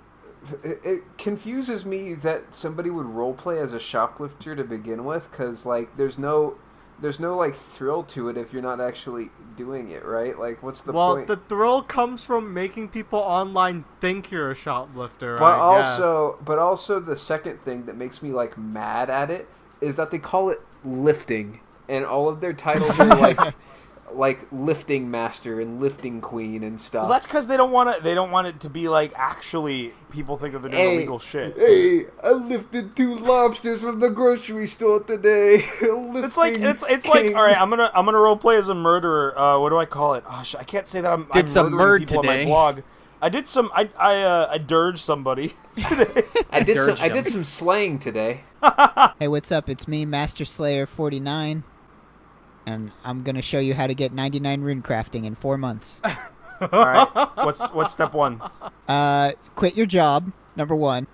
It confuses me that somebody would role play as a shoplifter to begin with, because like there's no like thrill to it if you're not actually doing it, right? Like, what's the Well, point? the thrill comes from making people online think you're a shoplifter. But I guess. also the second thing that makes me like mad at it is that they call it lifting, and all of their titles are like lifting master and lifting queen and stuff. Well, that's because they don't want it to be like actually people think that they're doing illegal shit. Hey, I lifted 2 lobsters from the grocery store today. It's like all right. I'm gonna role play as a murderer. What do I call it? Oh, I can't say that I'm some murdering murd people today. on my blog. I did some. I dirged somebody today. I did Dirged I did him. some slaying today. Hey, what's up? It's me, Master Slayer 49, and I'm gonna show you how to get 99 rune crafting in 4 months. All right. What's step 1? Quit your job. Number 1.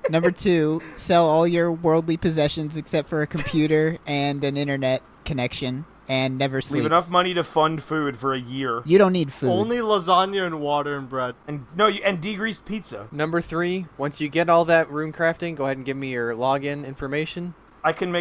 Number 2, sell all your worldly possessions except for a computer and an internet connection, and never sleep. Leave enough money to fund food for a year. You don't need food. Only lasagna and water and bread. And degreased pizza. Number 3, once you get all that rune crafting, go ahead and give me your login information. I can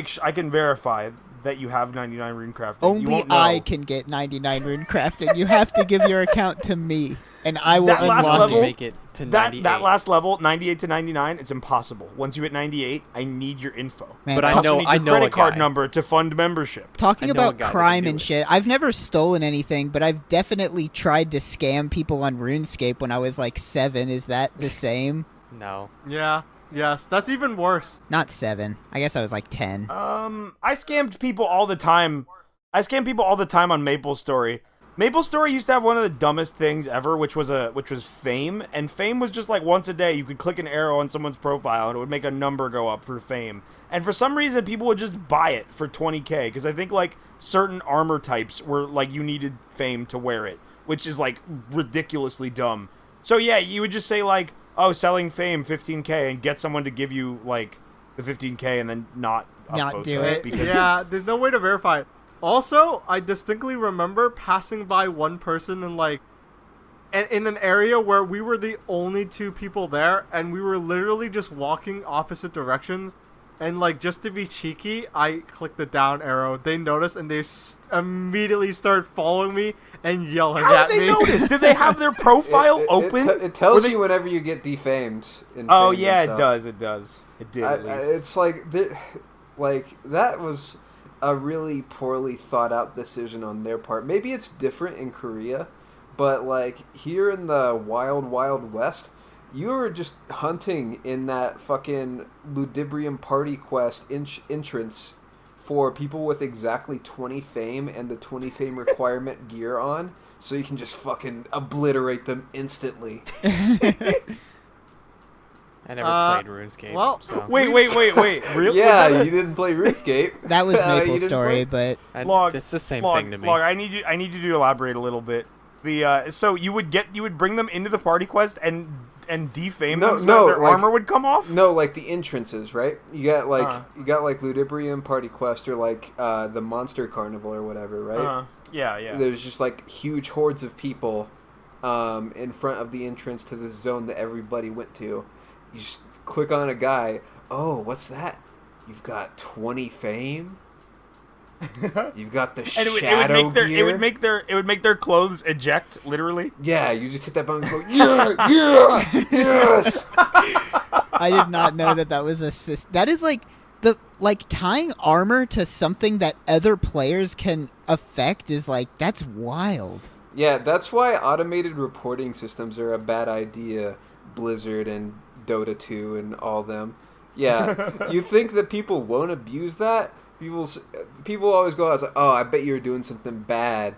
verify that you have 99 rune crafting. You Only won't know. I can get 99 rune crafting. You have to give your account to me, and I will That last unlock level- it. Make it to 98. That last level, 98 to 99, it's impossible. Once you hit 98, I need your info. Man, But I I also know- need I your know a credit card guy. number to fund membership. Talking I know a about guy that can crime do and it. shit, I've never stolen anything, but I've definitely tried to scam people on RuneScape when I was like 7. Is that the same? No. Yeah. Yes. That's even worse. Not 7. I guess I was like 10. I scammed people all the time. I scam people all the time on MapleStory. MapleStory used to have one of the dumbest things ever, which was fame, and fame was just like once a day you could click an arrow on someone's profile and it would make a number go up for fame. And for some reason people would just buy it for 20k because I think like certain armor types were like you needed fame to wear it, which is like ridiculously dumb. So yeah, you would just say like, oh, selling fame 15k and get someone to give you like the 15k and then not upvote do them it. because Yeah, there's no way to verify it. Also, I distinctly remember passing by one person in an area where we were the only 2 people there, and we were literally just walking opposite directions. And like, just to be cheeky, I clicked the down arrow. They noticed, and they immediately started following me and yelling How at did they me. notice? Did they have their profile open? It tells Were they- you whenever you get defamed. In Oh fame yeah, and it stuff. does. It does. It did at least. It's like that was a really poorly thought out decision on their part. Maybe it's different in Korea, but like here in the wild west, you were just hunting in that fucking Ludibrium Party Quest entrance for people with exactly 20 fame and the 20 fame requirement gear on, so you can just fucking obliterate them instantly. I never played RuneScape. well, so. Wait. Really? Yeah, Was that you didn't play RuneScape. That was You Maple didn't Story, play- but Log, It's the same log, thing to me. Log, I need you to elaborate a little bit. The so you would bring them into the party quest and defame No, them so no, that their like- armor would come off? No, like the entrances, right? You got like Ludibrium Party Quest or like the Monster Carnival or whatever, right? Yeah. There's just like huge hordes of people in front of the entrance to this zone that everybody went to. You just click on a guy. Oh, what's that? You've got 20 fame. You've got the And shadow gear. it would make their clothes eject, literally. Yeah, you just hit that button and go, yeah, yes. I did not know that was a that is like tying armor to something that other players can affect is like, that's wild. Yeah, that's why automated reporting systems are a bad idea, Blizzard and Dota 2 and all them. Yeah, you think that people won't abuse that? People always go out like, oh, I bet you were doing something bad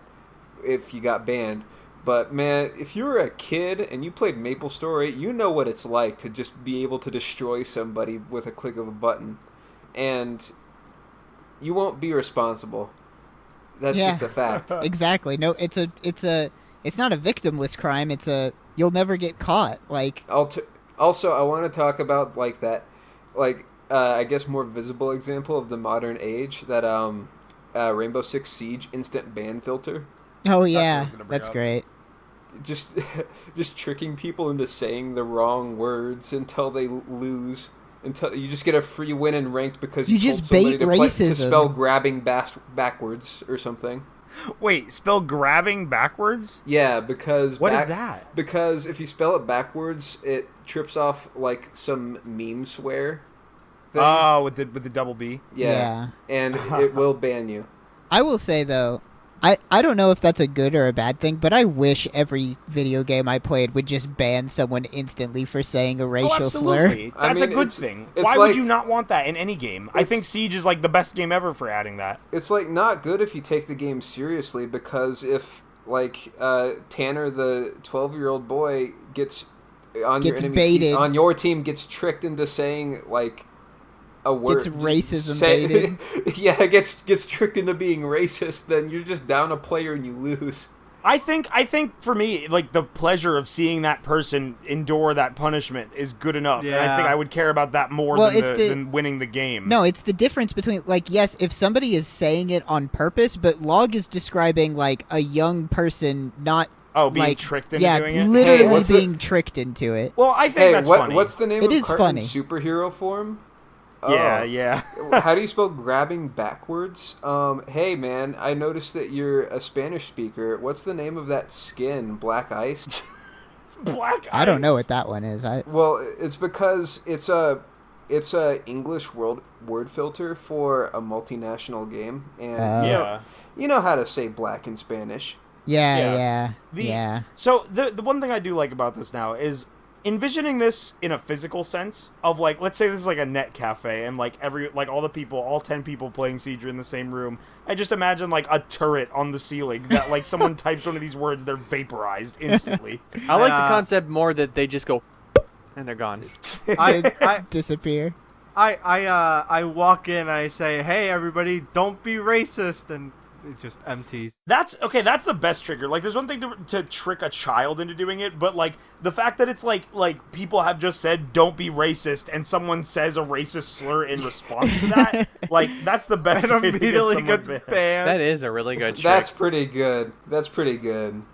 if you got banned. But man, if you were a kid and you played MapleStory, you know what it's like to just be able to destroy somebody with a click of a button, and you won't be responsible. That's just a fact. Exactly. No, it's not a victimless crime. You'll never get caught. Like, also, I want to talk about like that, like I guess more visible example of the modern age, that Rainbow Six Siege instant ban filter. oh yeah, what I was gonna bring that's up. great. Just tricking people into saying the wrong words until they lose. Until you just get a free win in ranked because you just told somebody bait to racism. spell grabbing backwards or something. Wait, spell grabbing backwards? Yeah, because What is that? Because if you spell it backwards, it trips off like some meme swear thing. Oh, with the double B. Yeah. And it will ban you. I will say though, I don't know if that's a good or a bad thing, but I wish every video game I played would just ban someone instantly for saying a racial slur. Absolutely. That's a good thing. Why would you not want that in any game? I think Siege is like the best game ever for adding that. It's like not good if you take the game seriously, because if like Tanner, the 12-year-old boy, gets on Gets your enemy baited. on your team, gets tricked into saying like a word, Gets racism baited. yeah, gets tricked into being racist, then you're just down a player and you lose. I think for me, like, the pleasure of seeing that person endure that punishment is good enough. And I think I would care about that more than winning the game. No, it's the difference between, like, yes, if somebody is saying it on purpose, but Log is describing, like, a young person not... Oh, being like, tricked into doing it? Literally being tricked into it. Well, I think that's funny. What's the name It of is Cartman's funny. superhero form? Yeah. How do you spell grabbing backwards? Hey man, I noticed that you're a Spanish speaker. What's the name of that skin? Black Ice? Black Ice? I don't know what that one is. Well, it's because it's a English word filter for a multinational game, and you know how to say black in Spanish. Yeah. So the one thing I do like about this now is envisioning this in a physical sense of, like, let's say this is like a net cafe and like all 10 people playing Siege are in the same room. I just imagine like a turret on the ceiling that like someone types one of these words, they're vaporized instantly. I like the concept more that they just go and they're gone. I disappear. I walk in and I say, hey everybody, don't be racist, and it just empties. That's the best trigger. Like, there's one thing to trick a child into doing it, but like the fact that it's like people have just said don't be racist and someone says a racist slur in response to that, like, that's the best And way to immediately get gets someone banned. banned. That is a really good trick. That's pretty good.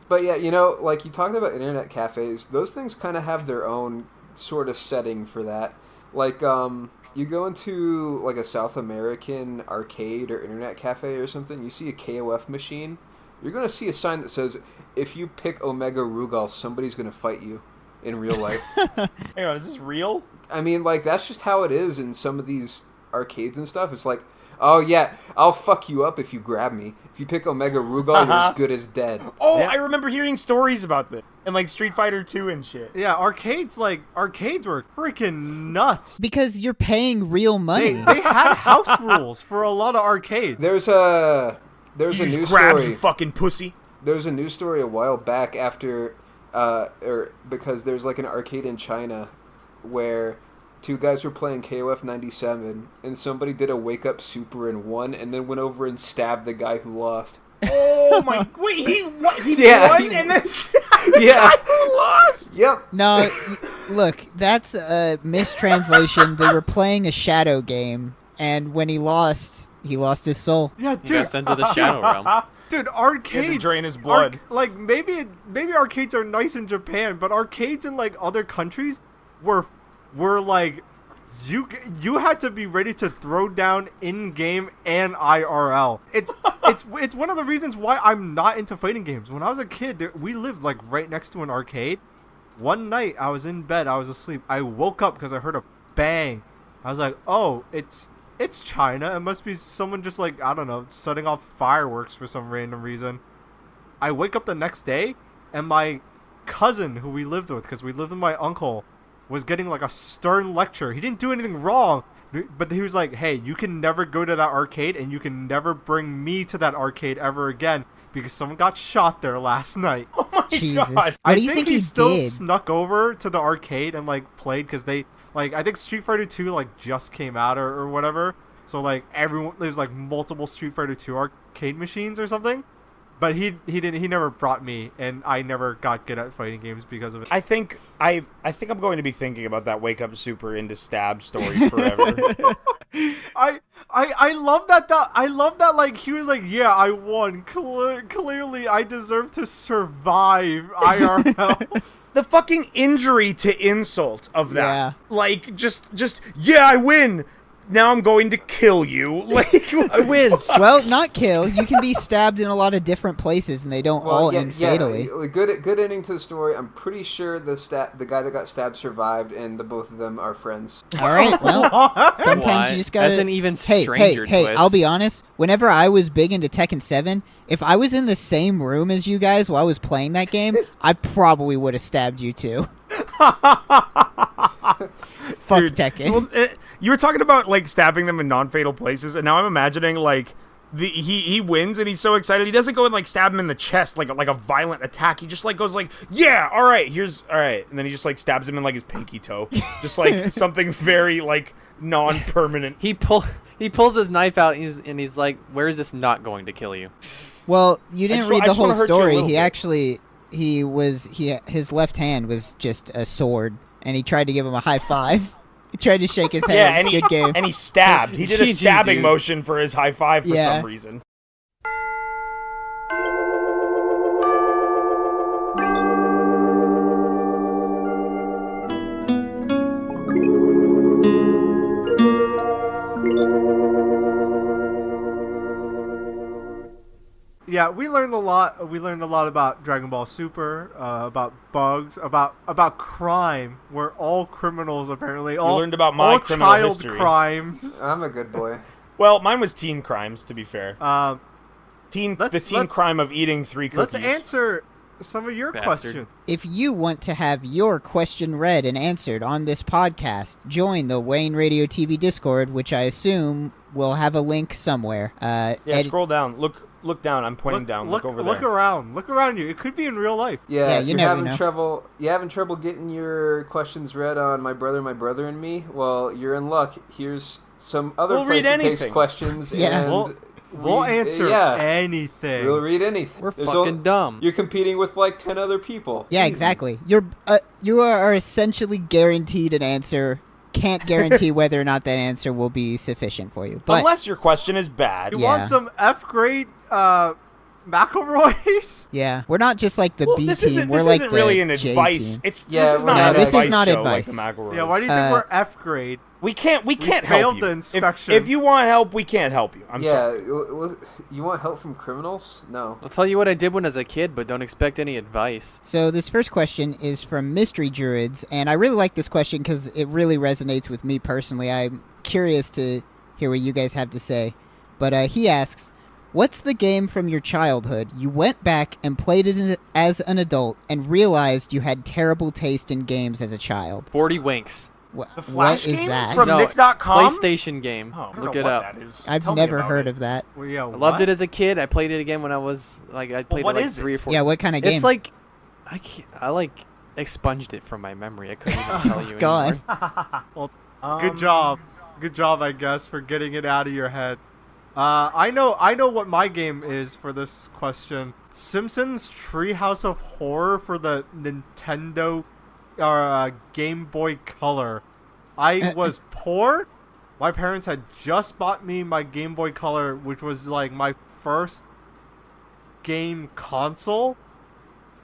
But yeah, you know, like you talked about internet cafes, those things kind of have their own sort of setting for that. Like, you go into like a South American arcade or internet cafe or something, you see a KOF machine, you're going to see a sign that says, if you pick Omega Rugal, somebody's going to fight you in real life. Hang on, is this real? I mean, like, that's just how it is in some of these arcades and stuff. It's like, oh yeah, I'll fuck you up if you grab me. If you pick Omega Rugal, you're as good as dead. Oh, yeah. I remember hearing stories about this. And like Street Fighter 2 and shit. Yeah, arcades were freaking nuts. Because you're paying real money. They had house rules for a lot of arcades. There's a news grabs, story. you fucking pussy. There was a news story a while back after, because there's like an arcade in China where two guys were playing KOF 97 and somebody did a wake up super and won and then went over and stabbed the guy who lost. Oh my! Wait, he won and then yeah, guy who lost. Yep. No, look, that's a mistranslation. They were playing a shadow game, and when he lost his soul. Yeah, He dude. got sent to the shadow realm. Dude, arcades. He had to drain his blood. Like maybe arcades are nice in Japan, but arcades in like other countries were were like, you had to be ready to throw down in game and IRL. It's one of the reasons why I'm not into fighting games. When I was a kid, we lived like right next to an arcade. One night I was in bed, I was asleep. I woke up because I heard a bang. I was like, oh, it's China. It must be someone just like, I don't know, setting off fireworks for some random reason. I wake up the next day and my cousin who we lived with, because we lived with my uncle, was getting like a stern lecture. He didn't do anything wrong, but he was like, hey, you can never go to that arcade and you can never bring me to that arcade ever again because someone got shot there last night. Oh my Jesus. god. What do you think he he still did? snuck over to the arcade and like played because they like, I think Street Fighter 2 like just came out or whatever. So like everyone, there's like multiple Street Fighter 2 arcade machines or something. But he never brought me, and I never got good at fighting games because of it. I think I'm going to be thinking about that wake up super into stab story forever. I love that. I love that. Like he was like, yeah, I won. Clearly, I deserve to survive IRL. The fucking injury to insult of that. Yeah. Like just yeah, I win. Now I'm going to kill you. Like I win. Well, not kill. You can be stabbed in a lot of different places, and they don't all end fatally. Good ending to the story. I'm pretty sure the guy that got stabbed survived, and the both of them are friends. All right. Well, sometimes What? you just gotta. That's an even hey, stranger hey! twist. I'll be honest. Whenever I was big into Tekken 7, if I was in the same room as you guys while I was playing that game, I probably would have stabbed you too. Fuck Dude, Tekken. well, you were talking about like stabbing them in non-fatal places, and now I'm imagining like he wins and he's so excited he doesn't go and like stab him in the chest like a violent attack. He just like goes like, yeah, all right, and then he just like stabs him in like his pinky toe, just like something very like non-permanent. He pulls his knife out and he's like, "Where is this not going to kill you?" Well, you didn't read I the just wanna whole hurt you a story. little He bit. actually his left hand was just a sword, and he tried to give him a high five. He tried to shake his hand. Yeah, It's a good game. and he stabbed. He did a GG, stabbing dude. motion for his high five for Yeah. some reason. Yeah, we learned a lot. We learned a lot about Dragon Ball Super, about bugs, about crime. We're all criminals apparently. All learned about my all criminal child history. crimes. I'm a good boy. Well, mine was teen crimes, to be fair. The teen let's- crime of eating 3 cookies. Let's answer some of your Bastard. questions. If you want to have your question read and answered on this podcast, join the Wayne Radio TV Discord, which I assume will have a link somewhere. Yeah, scroll down. Look down. I'm pointing down. Look over there. Look around. Look around you. It could be in real life. Yeah, If you you're never having know. trouble getting your questions read on My Brother and Me, well, you're in luck. Here's some other We'll place read that takes anything. questions. Yeah. And We'll answer yeah, anything. we'll read anything. We're There's fucking dumb. You're competing with like 10 other people. Yeah, Easy. exactly. You are essentially guaranteed an answer. Can't guarantee whether or not that answer will be sufficient for you. But Unless your question is bad. You Yeah. want some F grade McElroys? yeah, we're not just like the Well, B this team. isn't, we're this like isn't the really an J advice. team. Yeah, This is we're not not an this is advice not show advice. like the McElroys. Yeah, why do you think we're F grade? We can't help failed you. the inspection. If you want help, we can't help you. I'm Yeah, sorry. you want help from criminals? No. I'll tell you what I did when I was a kid, but don't expect any advice. So this first question is from Mystery Druids, and I really like this question because it really resonates with me personally. I'm curious to hear what you guys have to say. But he asks, what's the game from your childhood you went back and played it as an adult and realized you had terrible taste in games as a child? 40 Winks. The What Flash is game that? from No, Nick.com? PlayStation game. Oh, I don't Look know it what up. that is. I've Tell me never about heard it. of that. Well, yeah, I loved it as a kid. I played it again when I was like I played what it like is it? 3 or 4. Yeah, what kind of game? It's like I like expunged it from my memory. I couldn't even tell you God. anymore. Good job. Good job, I guess, for getting it out of your head. I know what my game is for this question. Simpsons Treehouse of Horror for the Nintendo Game Boy Color. I was poor. My parents had just bought me my Game Boy Color, which was like my first game console.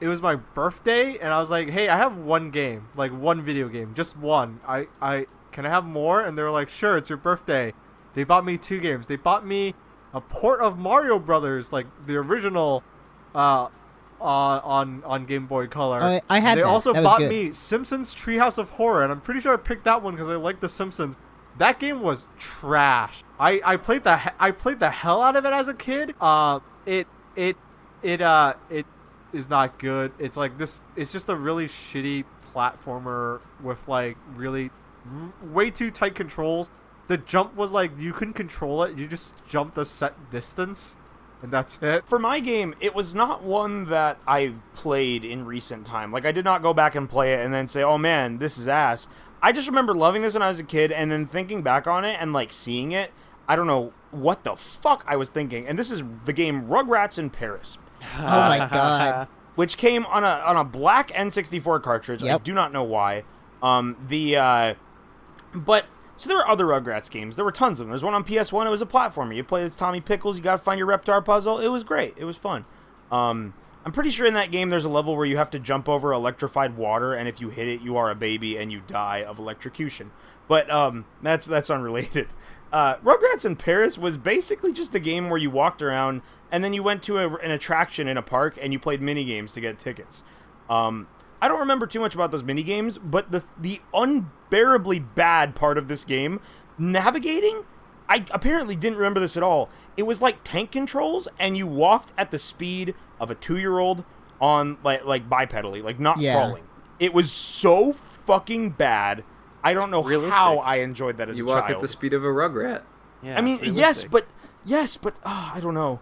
it was my birthday, and I was like, hey, I have one game, like one video game, just one. I can I have more? And they were like, sure, it's your birthday. They bought me 2 games. They bought me a port of Mario Brothers, like the original, on Game Boy Color. Oh, I had They that. also That was bought good. me Simpsons Treehouse of Horror, and I'm pretty sure I picked that one because I like the Simpsons. That game was trash. I played the hell out of it as a kid. It is not good. It's like this. It's just a really shitty platformer with like really way too tight controls. The jump was like you couldn't control it. You just jumped a set distance, and that's it. For my game, it was not one that I played in recent time. Like, I did not go back and play it and then say, oh man, this is ass. I just remember loving this when I was a kid, and then thinking back on it and, like, seeing it, I don't know what the fuck I was thinking. And this is the game Rugrats in Paris, Oh my god. which came on a black N64 cartridge. I Yep. do not know why. So there were other Rugrats games. There were tons of them. There's one on PS1. It was a platformer. You play as Tommy Pickles. You got to find your Reptar puzzle. It was great. It was fun. I'm pretty sure in that game there's a level where you have to jump over electrified water, and if you hit it, you are a baby and you die of electrocution. But that's unrelated. Rugrats in Paris was basically just a game where you walked around, and then you went to an attraction in a park, and you played mini games to get tickets. I don't remember too much about those mini games, but the unbearably bad part of this game, navigating, I apparently didn't remember this at all. It was like tank controls, and you walked at the speed of a 2-year-old on like bipedally, like not crawling. It was so fucking bad. I don't know Realistic. how I enjoyed that as You a child. walk at the speed of a Rugrat. Yeah, I mean, it's yes, realistic. but I don't know.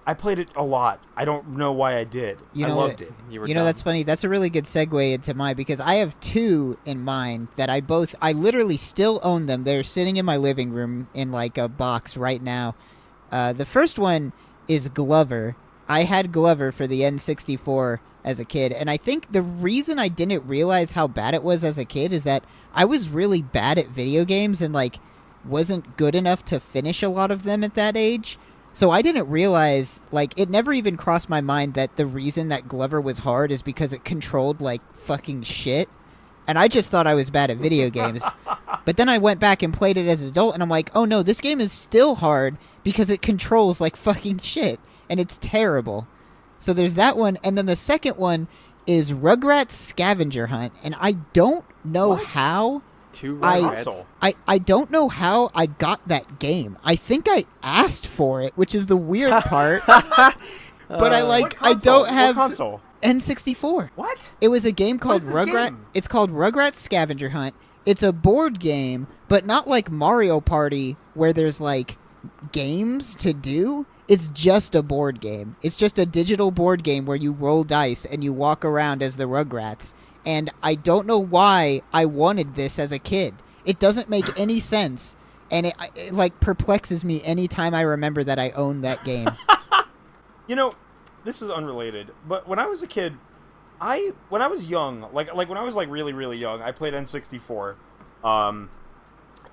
I played it a lot. I don't know why I did. You I know loved what- it. You were You know, dumb. that's funny. That's a really good segue into mine because I have 2 in mind that I literally still own them. They're sitting in my living room in like a box right now. The first one is Glover. I had Glover for the N64 as a kid, and I think the reason I didn't realize how bad it was as a kid is that I was really bad at video games and like wasn't good enough to finish a lot of them at that age. So I didn't realize, like, it never even crossed my mind that the reason that Glover was hard is because it controlled, like, fucking shit. And I just thought I was bad at video games. But then I went back and played it as an adult, and I'm like, oh no, this game is still hard because it controls like fucking shit. And it's terrible. So there's that one, and then the second one is Rugrats Scavenger Hunt. And I don't know how... 2 I- Rugrats. I don't know how I got that game. I think I asked for it, which is the weird part. But I What I console? don't have What console? N64. What? It was a game called is this Rugrat. game? It's called Rugrats Scavenger Hunt. It's a board game, but not like Mario Party where there's like games to do. It's just a board game. It's just a digital board game where you roll dice and you walk around as the Rugrats. And I don't know why I wanted this as a kid. It doesn't make any sense. And it like perplexes me anytime I remember that I owned that game. You know, this is unrelated, but when I was a kid, when I was young, like when I was like really really young, I played N64,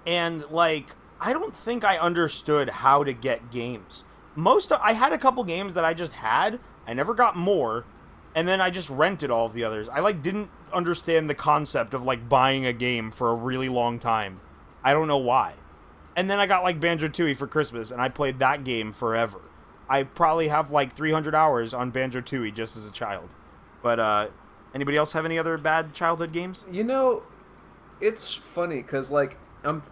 and like I don't think I understood how to get games. I had a couple games that I just had. I never got more, and then I just rented all of the others. I like didn't understand the concept of like buying a game for a really long time. I don't know why. And then I got like Banjo-Tooie for Christmas, and I played that game forever. I probably have like 300 hours on Banjo-Tooie just as a child. But anybody else have any other bad childhood games? You know, it's funny because like I'm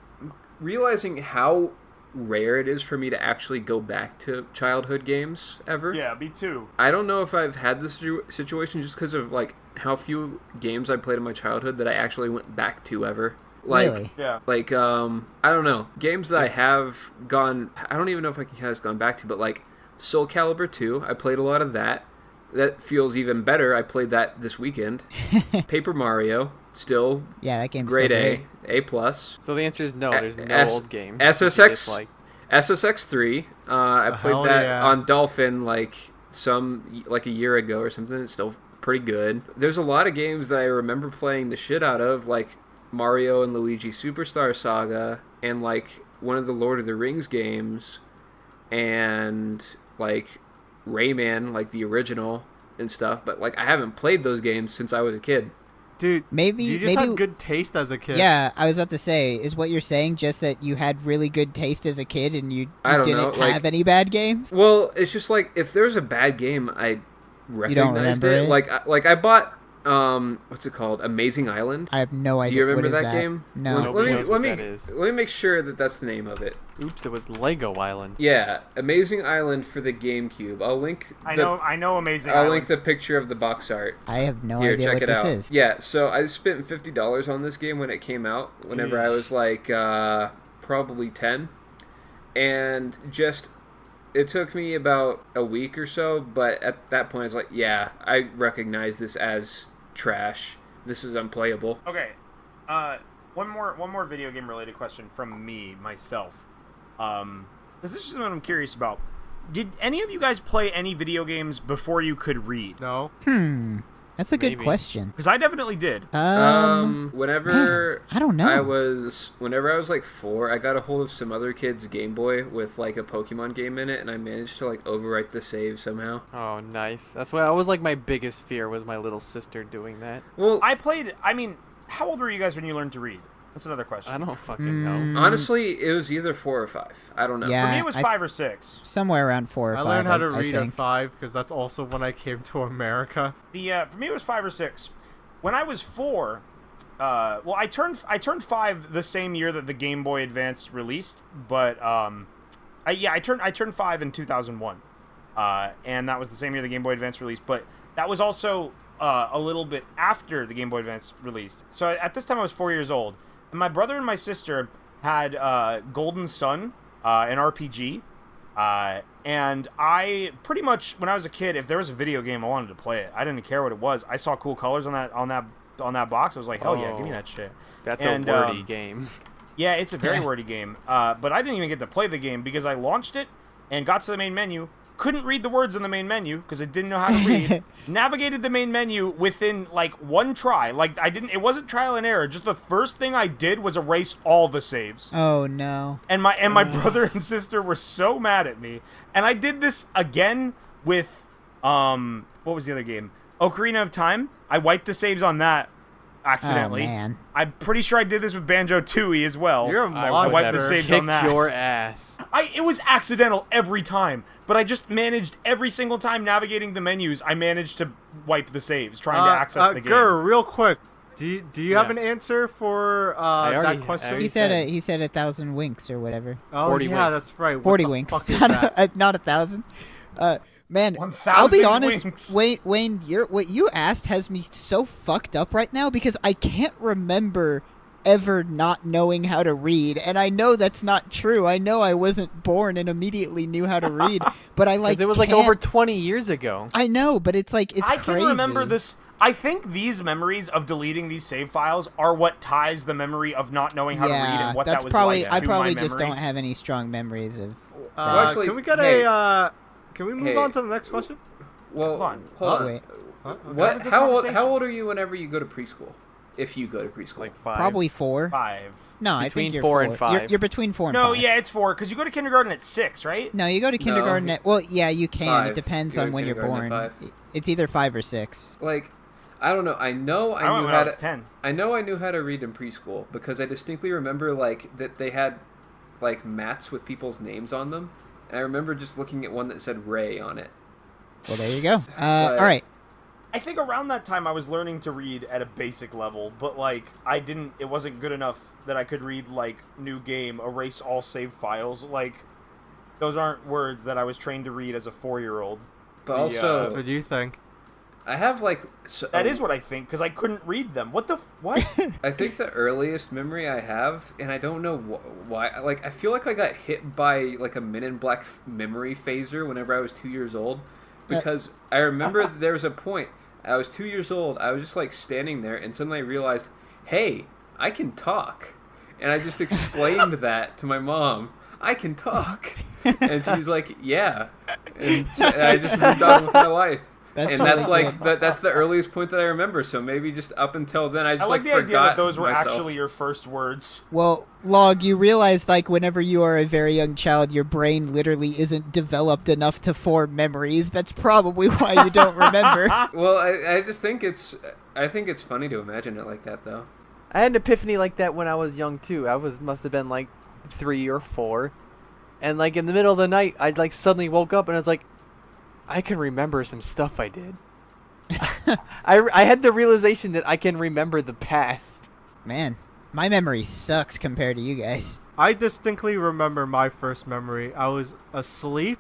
realizing how rare it is for me to actually go back to childhood games ever. Yeah, me too. I don't know if I've had this situation just because of like how few games I played in my childhood that I actually went back to ever. Like, Really? Yeah. like I don't know, games that I have gone. I don't even know if I can count as gone back to, but like Soul Calibur 2, I played a lot of that. That feels even better. I played that this weekend. Paper Mario, still Yeah, that game's grade still A, great. A+. So the answer is no. There's no S- old games. that you SSX dislike. SSX 3. I played Hell that yeah. on Dolphin like a year ago or something. It's still pretty good. There's a lot of games that I remember playing the shit out of, like Mario and Luigi Superstar Saga, and like one of the Lord of the Rings games, and like Rayman, like the original, and stuff, but like I haven't played those games since I was a kid. Dude, Maybe you just maybe had good taste as a kid. Yeah, I was about to say, is what you're saying just that you had really good taste as a kid and you I don't didn't know, like- have any bad games? Well, it's just like if there's a bad game, I recognized remember it. it? Like I bought what's it called? Amazing Island. I have no Do idea. you remember what is that game? No. Nope. Nobody knows what that is. Let me make sure that that's the name of it. Oops, it was Lego Island. Yeah, Amazing Island for the GameCube. I'll link. I know Amazing I'll Island. link the picture of the box art. I have no Here, idea check what it this out. is. Yeah, so I spent $50 on this game when it came out. Whenever I was like probably 10, and just it took me about a week or so. But at that point, I was like, yeah, I recognize this as trash. This is unplayable. Okay, one more video game related question from me myself. This is just what I'm curious about. Did any of you guys play any video games before you could read? No. That's a good Maybe. question. Because I definitely did. Whenever I don't know. whenever I was like 4, I got a hold of some other kid's Game Boy with like a Pokemon game in it, and I managed to like overwrite the save somehow. Oh, nice. That's why I was like my biggest fear was my little sister doing that. Well, I mean, how old were you guys when you learned to read? That's another question. I don't fucking know. honestly, it was either 4 or 5. I don't know. Yeah. For me, it was I- 5 or 6. Somewhere around 4 or 5. I learned how to I read at think. 5 because that's also when I came to America. For me, it was 5 or 6. When I was 4, well, I turned 5 the same year that the Game Boy Advance released, but I turned 5 in 2001, and that was the same year the Game Boy Advance released. But that was also a little bit after the Game Boy Advance released. So at this time, I was 4 years old, and my brother and my sister had Golden Sun, an RPG. And I pretty much, when I was a kid, if there was a video game, I wanted to play it. I didn't care what it was. I saw cool colors on that box. I was like, hell yeah, give me that shit. That's And, a wordy game. Yeah, it's a very wordy game. But I didn't even get to play the game because I launched it and got to the main menu. Couldn't read the words in the main menu because I didn't know how to read. Navigated the main menu within like one try. Like it wasn't trial and error. Just the first thing I did was erase all the saves. Oh no. And my brother and sister were so mad at me. And I did this again with what was the other game? Ocarina of Time. I wiped the saves on that accidentally. Oh, man. I'm pretty sure I did this with Banjo-Tooie as well. You're a I wiped the monster. saves Kicked on that. your ass. It was accidental every time, but I just managed every single time navigating the menus. I managed to wipe the saves, trying to access the game. Gur, real quick. Do you have Yeah. an answer for already- that question? I He already said 1,000 winks or whatever. Oh 40 yeah, winks. that's right. What 40 the winks. fuck is that? Not 1,000. Man, 1,000 I'll be honest, winks. Wayne, what you asked has me so fucked up right now because I can't remember ever not knowing how to read, and I know that's not true. I know I wasn't born and immediately knew how to read, but I like Because it was like can't- over 20 years ago. I know, but it's like it's I crazy. can remember this. I think these memories of deleting these save files are what ties the memory of not knowing how to read and what that's that was probably. like I to probably my just memory. don't have any strong memories of. Well, actually, can we get hey. Can we move Hey. on to the next question? Well, Hold on. hold on. Wait, Huh? What? Have a good How conversation. old are you whenever you go to preschool? If you go to preschool. Like 5. probably 4. 5. No, I Between think you're 4 and 4. 5. You're between 4 and No, 5. yeah, it's 4 because you go to kindergarten at 6, right? No, you go to kindergarten No. at. Well, yeah, you can. 5. It depends You go on to when you're kindergarten born. at 5. It's either 5 or 6. Like, I don't know. I know I I went knew when how I was to. 10. I know I knew how to read in preschool because I distinctly remember like that they had like mats with people's names on them, and I remember just looking at one that said Ray on it. Well, there you go. But- All right. I think around that time I was learning to read at a basic level, but like it wasn't good enough that I could read like new game, erase all save files. Like those aren't words that I was trained to read as a 4-year-old. But The, also, That's what you think. I have like That is what I think because I couldn't read them. What the what? I think the earliest memory I have, and I don't know why. Like, I feel like I got hit by like a Men in Black memory phaser whenever I was 2 years old, because I remember there was a point I was 2 years old. I was just like standing there, and suddenly I realized, hey, I can talk, and I just explained that to my mom. I can talk, and she was like, yeah, and I just moved on with my life. That's and really that's like good. that's the earliest point that I remember. So maybe just up until then, I I just like the idea forgot that those were myself. actually your first words. Well, Log, you realize like whenever you are a very young child, your brain literally isn't developed enough to form memories. That's probably why you don't remember. Well, I just think it's funny to imagine it like that though. I had an epiphany like that when I was young too. Must have been like 3 or 4, and like in the middle of the night, I like suddenly woke up and I was like, I can remember some stuff I did. I had the realization that I can remember the past. Man, my memory sucks compared to you guys. I distinctly remember my first memory. I was asleep.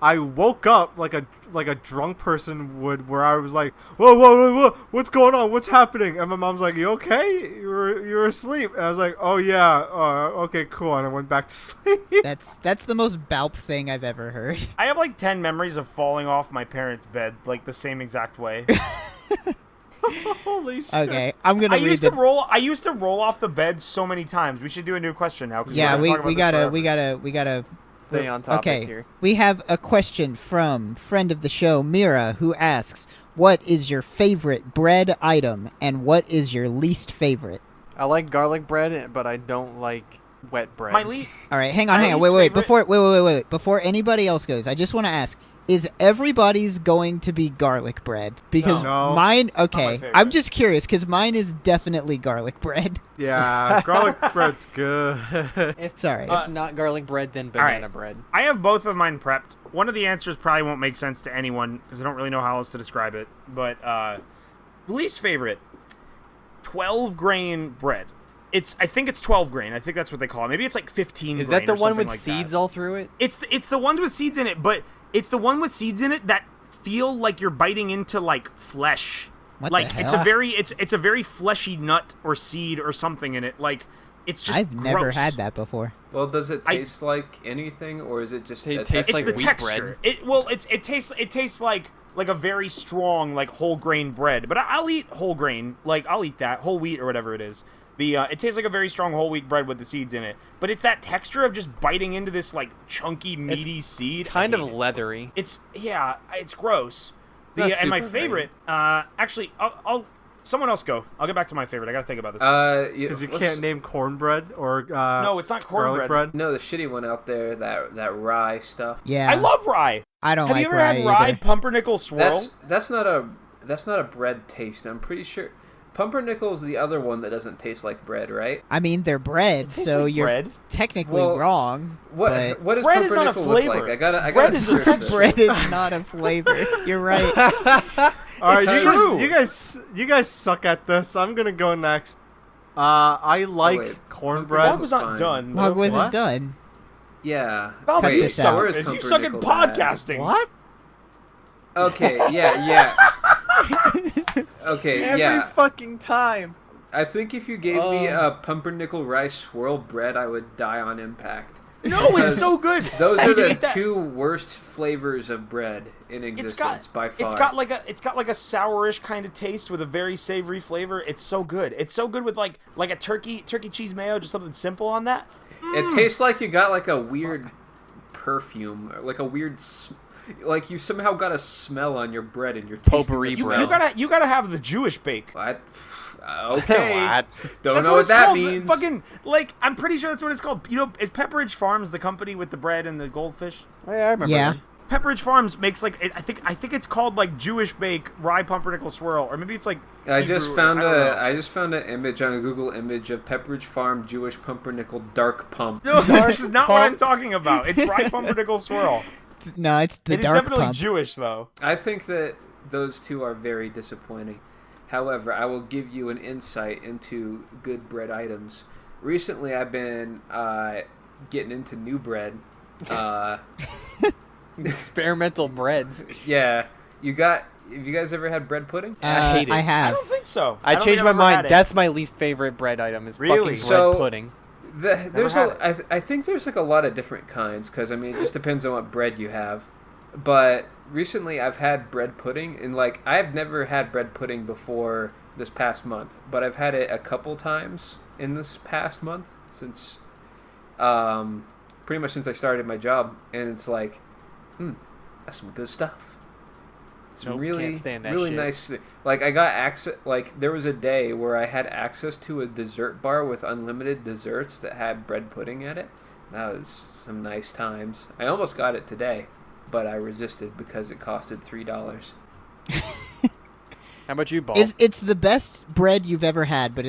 I woke up like a drunk person would, where I was like, whoa, what's going on? What's happening? And my mom's like, you okay? You're asleep. And I was like, oh yeah, okay, cool. And I went back to sleep. That's the most Baaulp thing I've ever heard. I have like 10 memories of falling off my parents' bed, like the same exact way. Holy shit. Okay, I'm gonna I read used the. to roll off the bed so many times. We should do a new question now. 'Cause Yeah, we're gonna we talk about this gotta forever. Stay on topic Okay, here. we have a question from friend of the show Mira, who asks, "What is your favorite bread item, and what is your least favorite?" I like garlic bread, but I don't like wet bread. My least. All right, hang My on. least Wait. favorite- Wait. Before anybody else goes, I just want to ask: is everybody's going to be garlic bread? Because No. mine. my Okay, favorite. I'm just curious because mine is definitely garlic bread. Yeah, garlic bread's good. If, Sorry. if not garlic bread, then banana bread. I have both of mine prepped. One of the answers probably won't make sense to anyone because I don't really know how else to describe it. But least favorite, 12 grain bread. I think it's 12 grain. I think that's what they call it. Maybe it's like 15 Is grain that the or one something with like seeds that. all through it? It's the ones with seeds in it, but it's the one with seeds in it that feel like you're biting into like flesh. What like the it's hell? a very fleshy nut or seed or something in it. Like it's just I've never gross. had that before. Well, does it taste like anything, or is it just It a tastes It's like the wheat texture. bread. It tastes like a very strong like whole grain bread. But I'll eat whole grain. Like I'll eat that whole wheat or whatever it is. It tastes like a very strong whole wheat bread with the seeds in it. But it's that texture of just biting into this like chunky meaty seed. I Kind of hate it. leathery. It's gross. Not And my super favorite, actually, I'll someone else go. I'll get back to my favorite. I gotta think about this. Because you can't name cornbread or no, it's not garlic cornbread. bread. No, the shitty one out there, that rye stuff. Yeah, I love rye. I don't Have like you ever rye had rye either. pumpernickel swirl? That's not a bread taste. I'm pretty sure pumpernickel is the other one that doesn't taste like bread, right? I mean, they're bread, tastes so like you're bread. technically Well, what What does Bread is not a pumpernickel look flavor. like? I gotta Bread is a search texture. this. bread is not a flavor. You're right. All right, It's you true. you guys suck at this. I'm gonna go next. I like wait. cornbread. Log was not Fine. done. Log wasn't What? done. Yeah. Cut Wait, this so out. where is You suck at pumpernickel bad? podcasting. What? Okay, yeah. Okay, Every yeah. fucking time. I think if you gave me a pumpernickel rice swirl bread, I would die on impact. No, it's Because so good. Those I are the hate that. two worst flavors of bread in existence by far. It's got like a sourish kind of taste with a very savory flavor. It's so good. It's so good with like a turkey cheese mayo, just something simple on that. It tastes like you got like a weird perfume, or like a weird, like you somehow got a smell on your bread and you're tasting Potpourri the You, smell. you gotta have the Jewish bake. What? Okay. What? Don't That's know what what it's that called. means. Fucking like I'm pretty sure that's what it's called. You know, is Pepperidge Farms the company with the bread and the goldfish? Oh, yeah, I remember. Yeah. that. Pepperidge Farms makes like I think it's called like Jewish bake rye pumpernickel swirl, or maybe it's like I just Hebrew, found I don't know. I just found an image on a Google image of Pepperidge Farm Jewish pumpernickel dark pump. No, this is not what I'm pump. talking about. It's rye pumpernickel swirl. No, it's the It is dark definitely pump. Jewish though. I think that those two are very disappointing. However, I will give you an insight into good bread items. Recently, I've been getting into new bread. Experimental breads. Yeah, have you guys ever had bread pudding? I hate it. I I have. don't think so. I don't changed think my I've ever had mind. it. That's my least favorite bread item. Is Really? fucking bread So- pudding. There's had I think there's like a lot of different kinds because I mean it just depends on what bread you have. But recently I've had bread pudding and like I've never had bread pudding before this past month, but I've had it a couple times in this past month since pretty much since I started my job, and it's like that's some good stuff. Some Nope, really, can't stand that really shit. nice. Like I got access. Like there was a day where I had access to a dessert bar with unlimited desserts that had bread pudding at it. That was some nice times. I almost got it today, but I resisted because it costed $3. How about you, Baaulp? It's the best bread you've ever had, but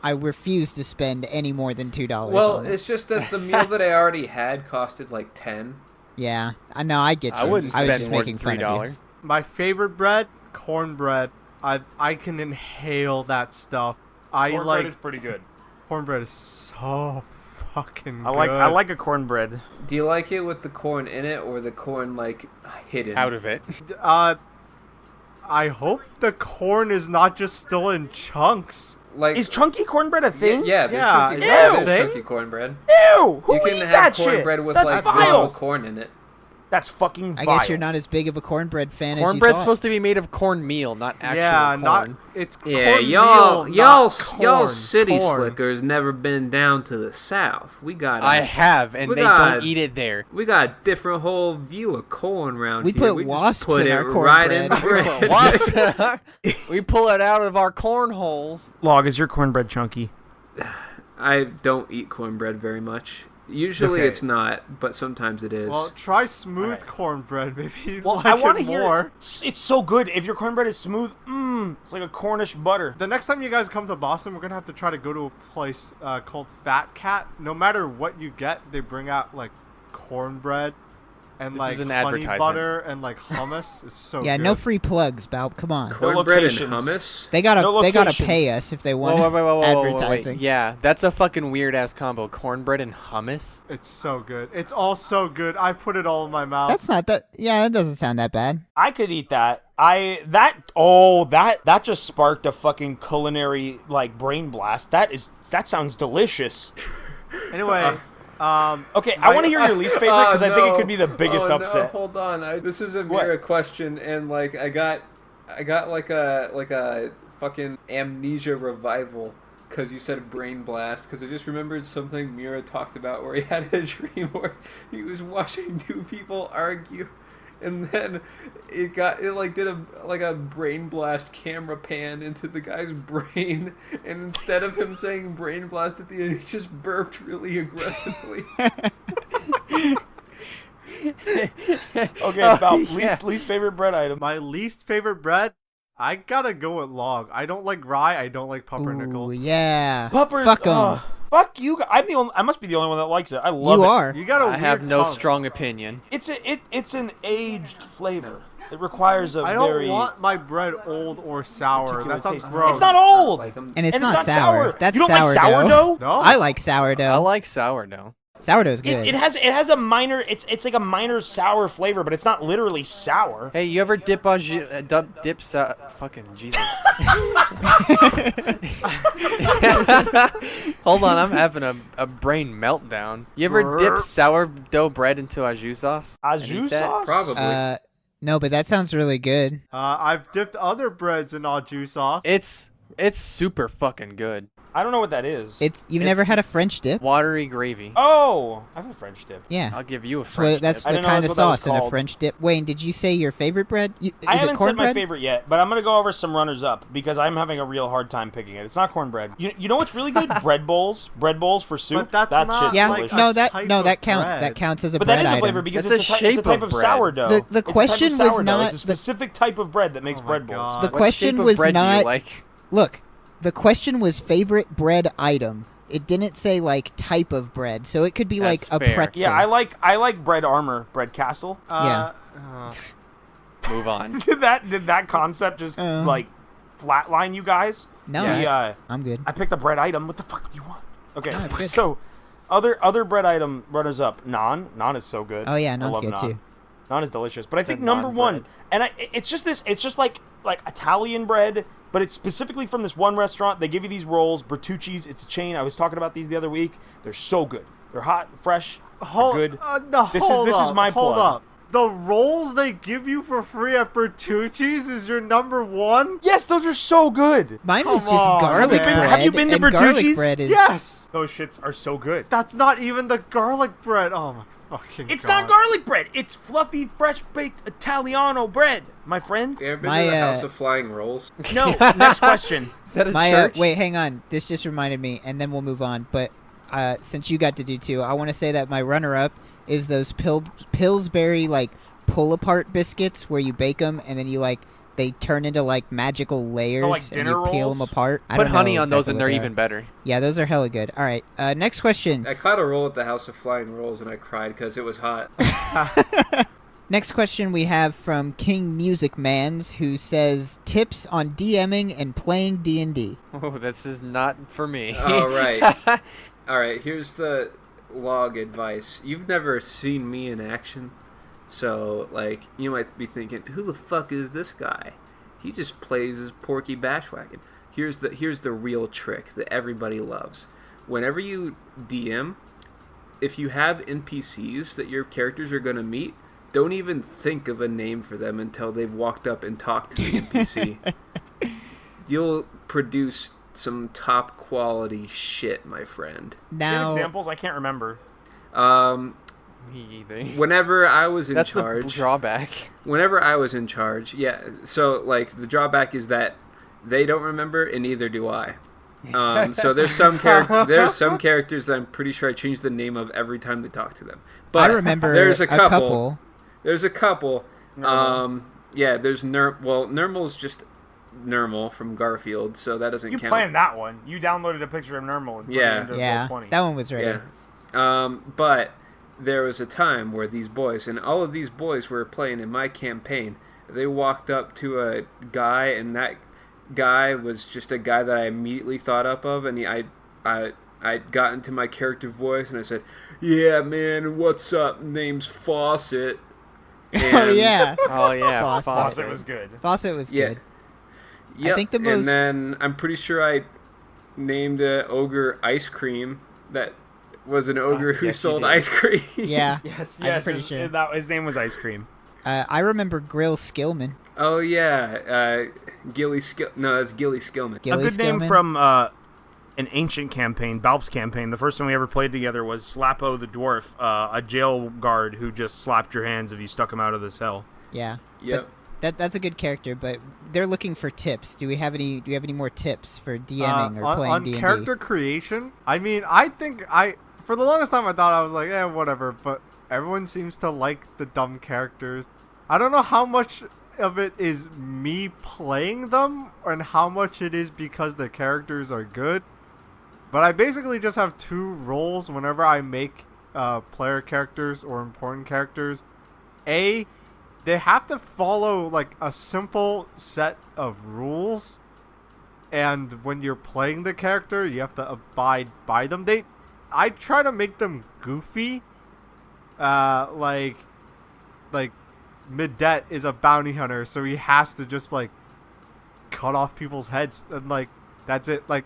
I refuse to spend any more than $2 Well, on it. it's just that the meal that I already had costed like 10. Yeah, I know. I get you. I wouldn't was spend just more making than fun of you. $3. My favorite bread, cornbread. I can inhale that stuff. Cornbread like is pretty good. cornbread is so fucking I good. like a cornbread. Do you like it with the corn in it or the corn like hidden? Out of it. I hope the corn is not just still in chunks. Like Is chunky cornbread a thing? Yeah, there's Yeah, chunky, is that a there's thing? chunky cornbread. Ew! Who You can eat have that shit? cornbread with That's like vile. visible corn in it. That's fucking I vile. guess you're not as big of a cornbread fan as you Cornbread's thought. supposed to be made of cornmeal, not actual Yeah, corn. not it's Yeah, cornmeal, y'all not corn, y'all city corn. slickers never been down to the south. We got I have, and We they got- don't eat it there. we got a different whole view of corn around We here. put just wasps put in it our right in the cornbread. bread. We pull it out of our cornholes. Log, is your cornbread chunky? I don't eat cornbread very much. Usually Okay. it's not, but sometimes it is. Well, try smooth Alright. cornbread. Maybe you'd Well, like I want to it hear. more. It's so good. If your cornbread is smooth, it's like a Cornish butter. The next time you guys come to Boston, we're gonna have to try to go to a place called Fat Cat. No matter what you get, they bring out like cornbread and This like is an honey advertisement. butter and like hummus. It's so Yeah, good. no free plugs, Baaulp. Come on. cornbread and locations. hummus. They gotta No they gotta locations. pay us if they Whoa, want wait. advertising. Yeah, that's a fucking weird ass combo. Cornbread and hummus. It's so good. It's all so good. I put it all in my mouth. That's not that. Yeah, that doesn't sound that bad. I could eat that. That just sparked a fucking culinary like brain blast. That sounds delicious. Anyway, Okay, I want to hear your least favorite because I think it could be the biggest No, upset. hold on. This is a What? mere question, and like I got like a fucking amnesia revival because you said brain blast. Because I just remembered something Mira talked about where he had a dream where he was watching two people argue, and then it did a brain blast camera pan into the guy's brain, and instead of him saying brain blast at the end, he just burped really aggressively. Okay, Oh, about yeah. least favorite bread item. my least favorite bread, I gotta go with log. I don't like rye. I don't like pumpernickel. Ooh, yeah. Puppers. Fuck 'em. Fuck you. I must be the only one that likes it. I love You it. are. You got a I weird have no tongue. strong opinion. It's an aged flavor. It requires a I don't very. want my bread old or sour. particular That sounds taste. gross. It's not old. Like 'em. And it's and not it's not sour. That's you don't sourdough. like sourdough? No. I like sourdough. I like sourdough. Sourdough's good. It has a minor. It's like a minor sour flavor, but it's not literally sour. Hey, you ever dip fucking Jesus. Hold on, I'm having a brain meltdown. You ever dip Brr. sourdough bread into au jus sauce? Au And eat jus that? sauce? Probably. No, but that sounds really good. I've dipped other breads in au jus sauce. It's super fucking good. I don't know what that is. You've never had a French dip? Watery gravy. Oh, I have a French dip. Yeah. I'll give you a That's, French that's dip. I the didn't know kind of that's what that was sauce in a called. French dip. Wayne, did you say your favorite bread? Is I it haven't said my cornbread? favorite yet, but I'm gonna go over some runners up because I'm having a real hard time picking it. It's not cornbread. You know what's really good? Bread bowls for soup. But that's that not shit's Yeah, delicious. like no, a that type no, of that counts. bread. That counts as a But bread that is a item. flavor because That's it's a it's shape a type of of bread. sourdough. The It's a type of question was sourdough. not It's a the- specific type of bread that makes Oh my bread bowls. God. The What question shape of was bread do you not- like? Look, the question was favorite bread item. It didn't say like type of bread, so it could be like That's a fair. pretzel. Yeah, I like bread armor, bread castle. Uh, Move on. Did that concept just like flatline you guys? No, Yes. I- I'm good. I picked a bread item. What the fuck do you want? Okay, No, it's good. so other bread item runners up. Naan is so good. Oh yeah, I Naan's love good naan. too. Naan is delicious, but I think a number naan one, bread. and it's just like Italian bread, but it's specifically from this one restaurant. They give you these rolls, Bertucci's. It's a chain. I was talking about these the other week. They're so good. They're hot, fresh, hold, they're good. no, This hold is up, my hold plug. up. The rolls they give you for free at Bertucci's is your number one? Yes, those are so good. Mine was Come just on, garlic man. bread. Have you been to and garlic Bertucci's? bread is Yes. Those shits are so good. That's not even the garlic bread. Oh my Fucking It's God. not garlic bread. It's fluffy, fresh-baked Italiano bread, my friend. You ever been My, to the House of Flying Rolls? No, next question. Is that a My church? wait, hang on. This just reminded me, and then we'll move on. But since you got to do two, I want to say that my runner-up is those Pillsbury like pull-apart biscuits where you bake them and then you like they turn into like magical layers like and dinner you peel rolls? them apart. I Put don't know honey on those exactly and what they're they even are. better. Yeah, those are hella good. All right, next question. I caught a roll at the House of Flying Rolls and I cried because it was hot. Next question we have from King Music Mans, who says tips on DMing and playing D&D. Oh, this is not for me. All right. All right, here's the log advice. You've never seen me in action. So, like, you might be thinking, who the fuck is this guy? He just plays as Porky Bashwagon. Here's the real trick that everybody loves. Whenever you DM, if you have NPCs that your characters are going to meet, don't even think of a name for them until they've walked up and talked to the NPC. You'll produce some top quality shit, my friend. Give Now, examples? I can't remember. Me either. Whenever I was in That's the charge, drawback. whenever I was in charge, yeah. So like the drawback is that they don't remember, and neither do I. So there's some characters that I'm pretty sure I change the name of every time they talk to them. But I remember there's a couple. couple. There's a couple. Nermal. Yeah, there's Nermal's just Nermal from Garfield, so that doesn't You count. planned that one. You downloaded a picture of Nermal and put Yeah. it into Yeah, Roll20. that one was ready. Yeah. But there was a time where these boys, and all of these boys were playing in my campaign, they walked up to a guy, and that guy was just a guy that I immediately thought up of, and I got into my character voice, and I said, "Yeah, man, what's up? Name's Fawcett." And, Oh yeah, Oh yeah, Fawcett. Fawcett was good. Fawcett was Yeah. good. Yep. think the most- And then I'm pretty sure I named a ogre ice cream that was an ogre who yes, you sold did. ice cream. Yeah, Yes, I'm yes. pretty sure. His name was Ice Cream. I remember Grill Skillman. Oh yeah, Gilly No, that's Gilly Skillman. Gilly A good name Skillman? from an ancient campaign, Baaulp's campaign. The first one we ever played together was Slappo the Dwarf, a jail guard who just slapped your hands if you stuck him out of the cell. Yeah. Yep. That's a good character, but they're looking for tips. Do you have any more tips for DMing or playing on D&D? character creation? I mean, I think for the longest time I thought I was like, whatever, but everyone seems to like the dumb characters. I don't know how much of it is me playing them and how much it is because the characters are good. But I basically just have two roles whenever I make player characters or important characters. They have to follow like a simple set of rules, and when you're playing the character, you have to abide by them. I try to make them goofy. Like Midet is a bounty hunter, so he has to just like cut off people's heads, and like that's it. Like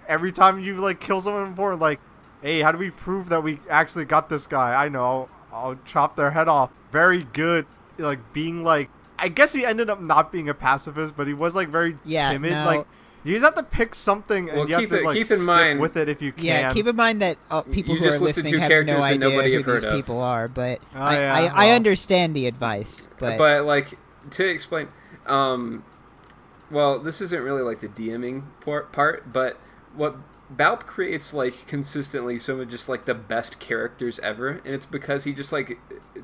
every time you like kill someone important, like, hey, how do we prove that we actually got this guy? I know, I'll chop their head off. Very good. Like being like, I guess he ended up not being a pacifist, but he was like very timid. no. Like you just have to pick something, and Well, you have to like keep in stick mind- with it if you can. Yeah, keep in mind that people You who are just listed listening two have characters no that idea nobody who have heard these of. people are, but Oh, I yeah, I well. understand the advice. But, like to explain, well, this isn't really like the DMing part, but what Baaulp creates like consistently some of just like the best characters ever, and it's because he just like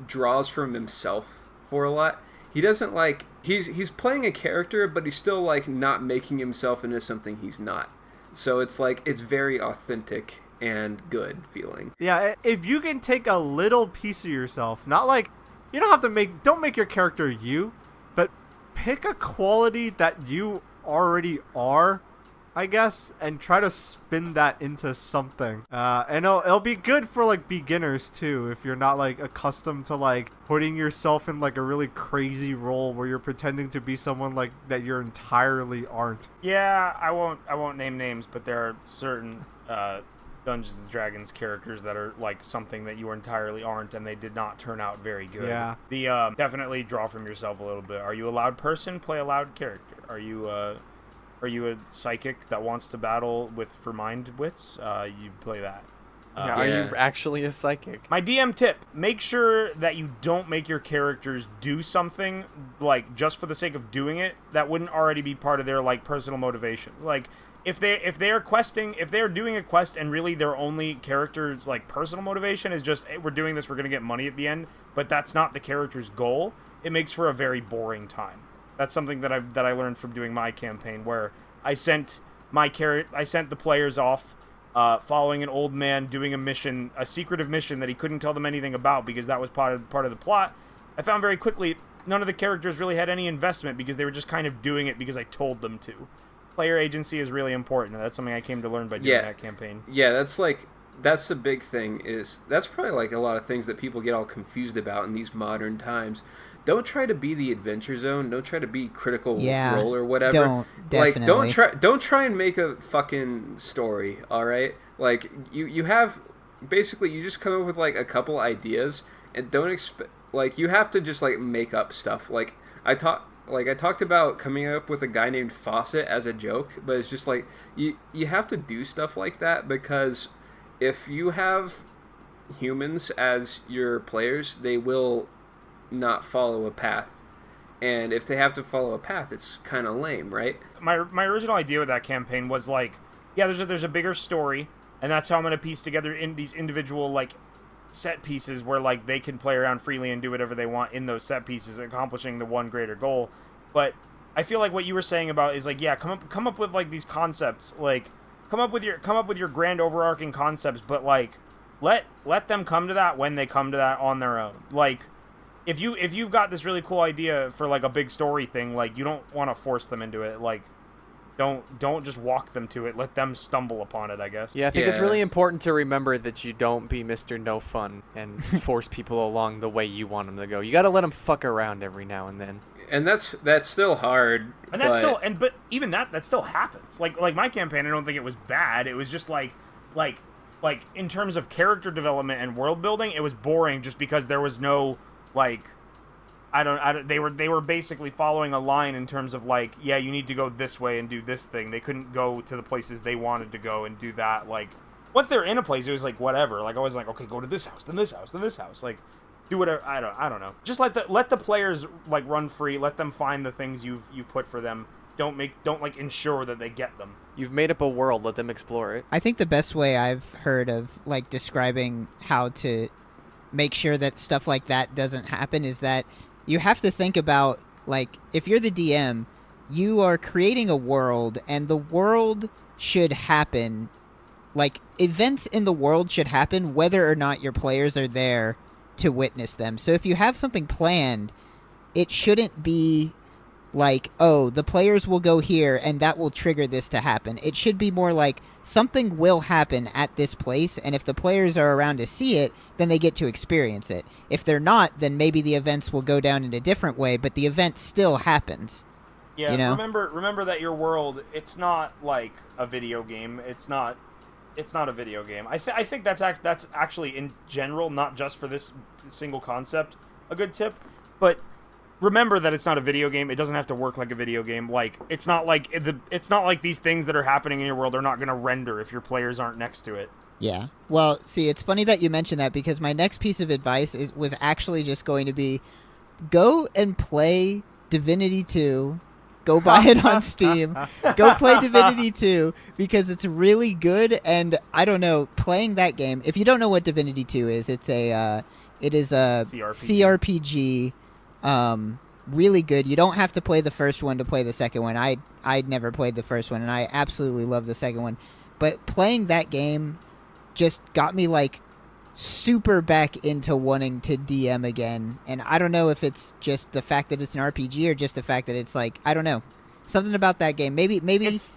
draws from himself for a lot. He doesn't like he's playing a character, but he's still like not making himself into something he's not. So it's like it's very authentic and good feeling. Yeah, if you can take a little piece of yourself, not like you don't have to don't make your character you, but pick a quality that you already are, I guess, and try to spin that into something. And it'll be good for like beginners too, if you're not like accustomed to like putting yourself in like a really crazy role where you're pretending to be someone like that you're entirely aren't. Yeah, I won't name names, but there are certain Dungeons and Dragons characters that are like something that you entirely aren't, and they did not turn out very good. Yeah. The definitely draw from yourself a little bit. Are you a loud person? Play a loud character. Are you a psychic that wants to battle for mind wits? You play that. Are Yeah. you actually a psychic? My DM tip: make sure that you don't make your characters do something like just for the sake of doing it that wouldn't already be part of their like personal motivations. Like if they're questing, if they're doing a quest and really their only character's like personal motivation is just, hey, we're doing this, we're gonna get money at the end, but that's not the character's goal, it makes for a very boring time. That's something that I learned from doing my campaign, where I sent the players off following an old man doing a secretive mission that he couldn't tell them anything about because that was part of the plot. I found very quickly none of the characters really had any investment because they were just kind of doing it because I told them to. Player agency is really important. That's something I came to learn by doing that campaign. Yeah, that's the big thing. That's probably like a lot of things that people get all confused about in these modern times. Don't try to be the Adventure Zone. Don't try to be Critical Role or whatever. Don't try and make a fucking story. All right, like you have basically you just come up with like a couple ideas and don't expect like you have to just like make up stuff. Like I talked about coming up with a guy named Fawcett as a joke, but it's just like you have to do stuff like that because if you have humans as your players, they will not follow a path, and if they have to follow a path, it's kind of lame, right? My original idea with that campaign was like, yeah, there's a bigger story, and that's how I'm gonna piece together in these individual like set pieces where like they can play around freely and do whatever they want in those set pieces, accomplishing the one greater goal. But I feel like what you were saying about is like, yeah, come up with like these concepts, like come up with your grand overarching concepts, but like let them come to that when they come to that on their own. Like if you've got this really cool idea for like a big story thing, like you don't want to force them into it. Like don't just walk them to it. Let them stumble upon it, I guess. Yeah, I think it's really important to remember that you don't be Mr. No Fun and force people along the way you want them to go. You got to let them fuck around every now and then. And that's still hard. And that's but even that still happens. Like my campaign, I don't think it was bad. It was just like in terms of character development and world building, it was boring just because there was no like they were basically following a line in terms of like, yeah, you need to go this way and do this thing. They couldn't go to the places they wanted to go and do that. Like once they're in a place, it was like whatever. Like I was like, okay, go to this house, then this house, then this house. Like do whatever. I don't know. Just let the players like run free. Let them find the things you put for them. Don't like ensure that they get them. You've made up a world. Let them explore it. I think the best way I've heard of like describing how to make sure that stuff like that doesn't happen is that you have to think about, like, if you're the DM, you are creating a world, and the world should happen, like, events in the world should happen whether or not your players are there to witness them. So if you have something planned, it shouldn't be like, oh, the players will go here and that will trigger this to happen. It should be more like something will happen at this place, and if the players are around to see it, then they get to experience it. If they're not, then maybe the events will go down in a different way, but the event still happens. Yeah, you know? remember that your world, it's not like a video game. It's not a video game. I think that's actually in general, not just for this single concept, a good tip, but remember that it's not a video game. It doesn't have to work like a video game. Like it's not like these things that are happening in your world are not going to render if your players aren't next to it. Yeah. Well, see, it's funny that you mentioned that because my next piece of advice was actually just going to be go and play Divinity 2. Go buy it on Steam. Go play Divinity 2 because it's really good. And I don't know, playing that game. If you don't know what Divinity 2 is, it is a CRPG. Really good. You don't have to play the first one to play the second one. I'd never played the first one, and I absolutely love the second one. But playing that game just got me like super back into wanting to DM again. And I don't know if it's just the fact that it's an RPG or just the fact that it's like, I don't know, something about that game. Maybe it's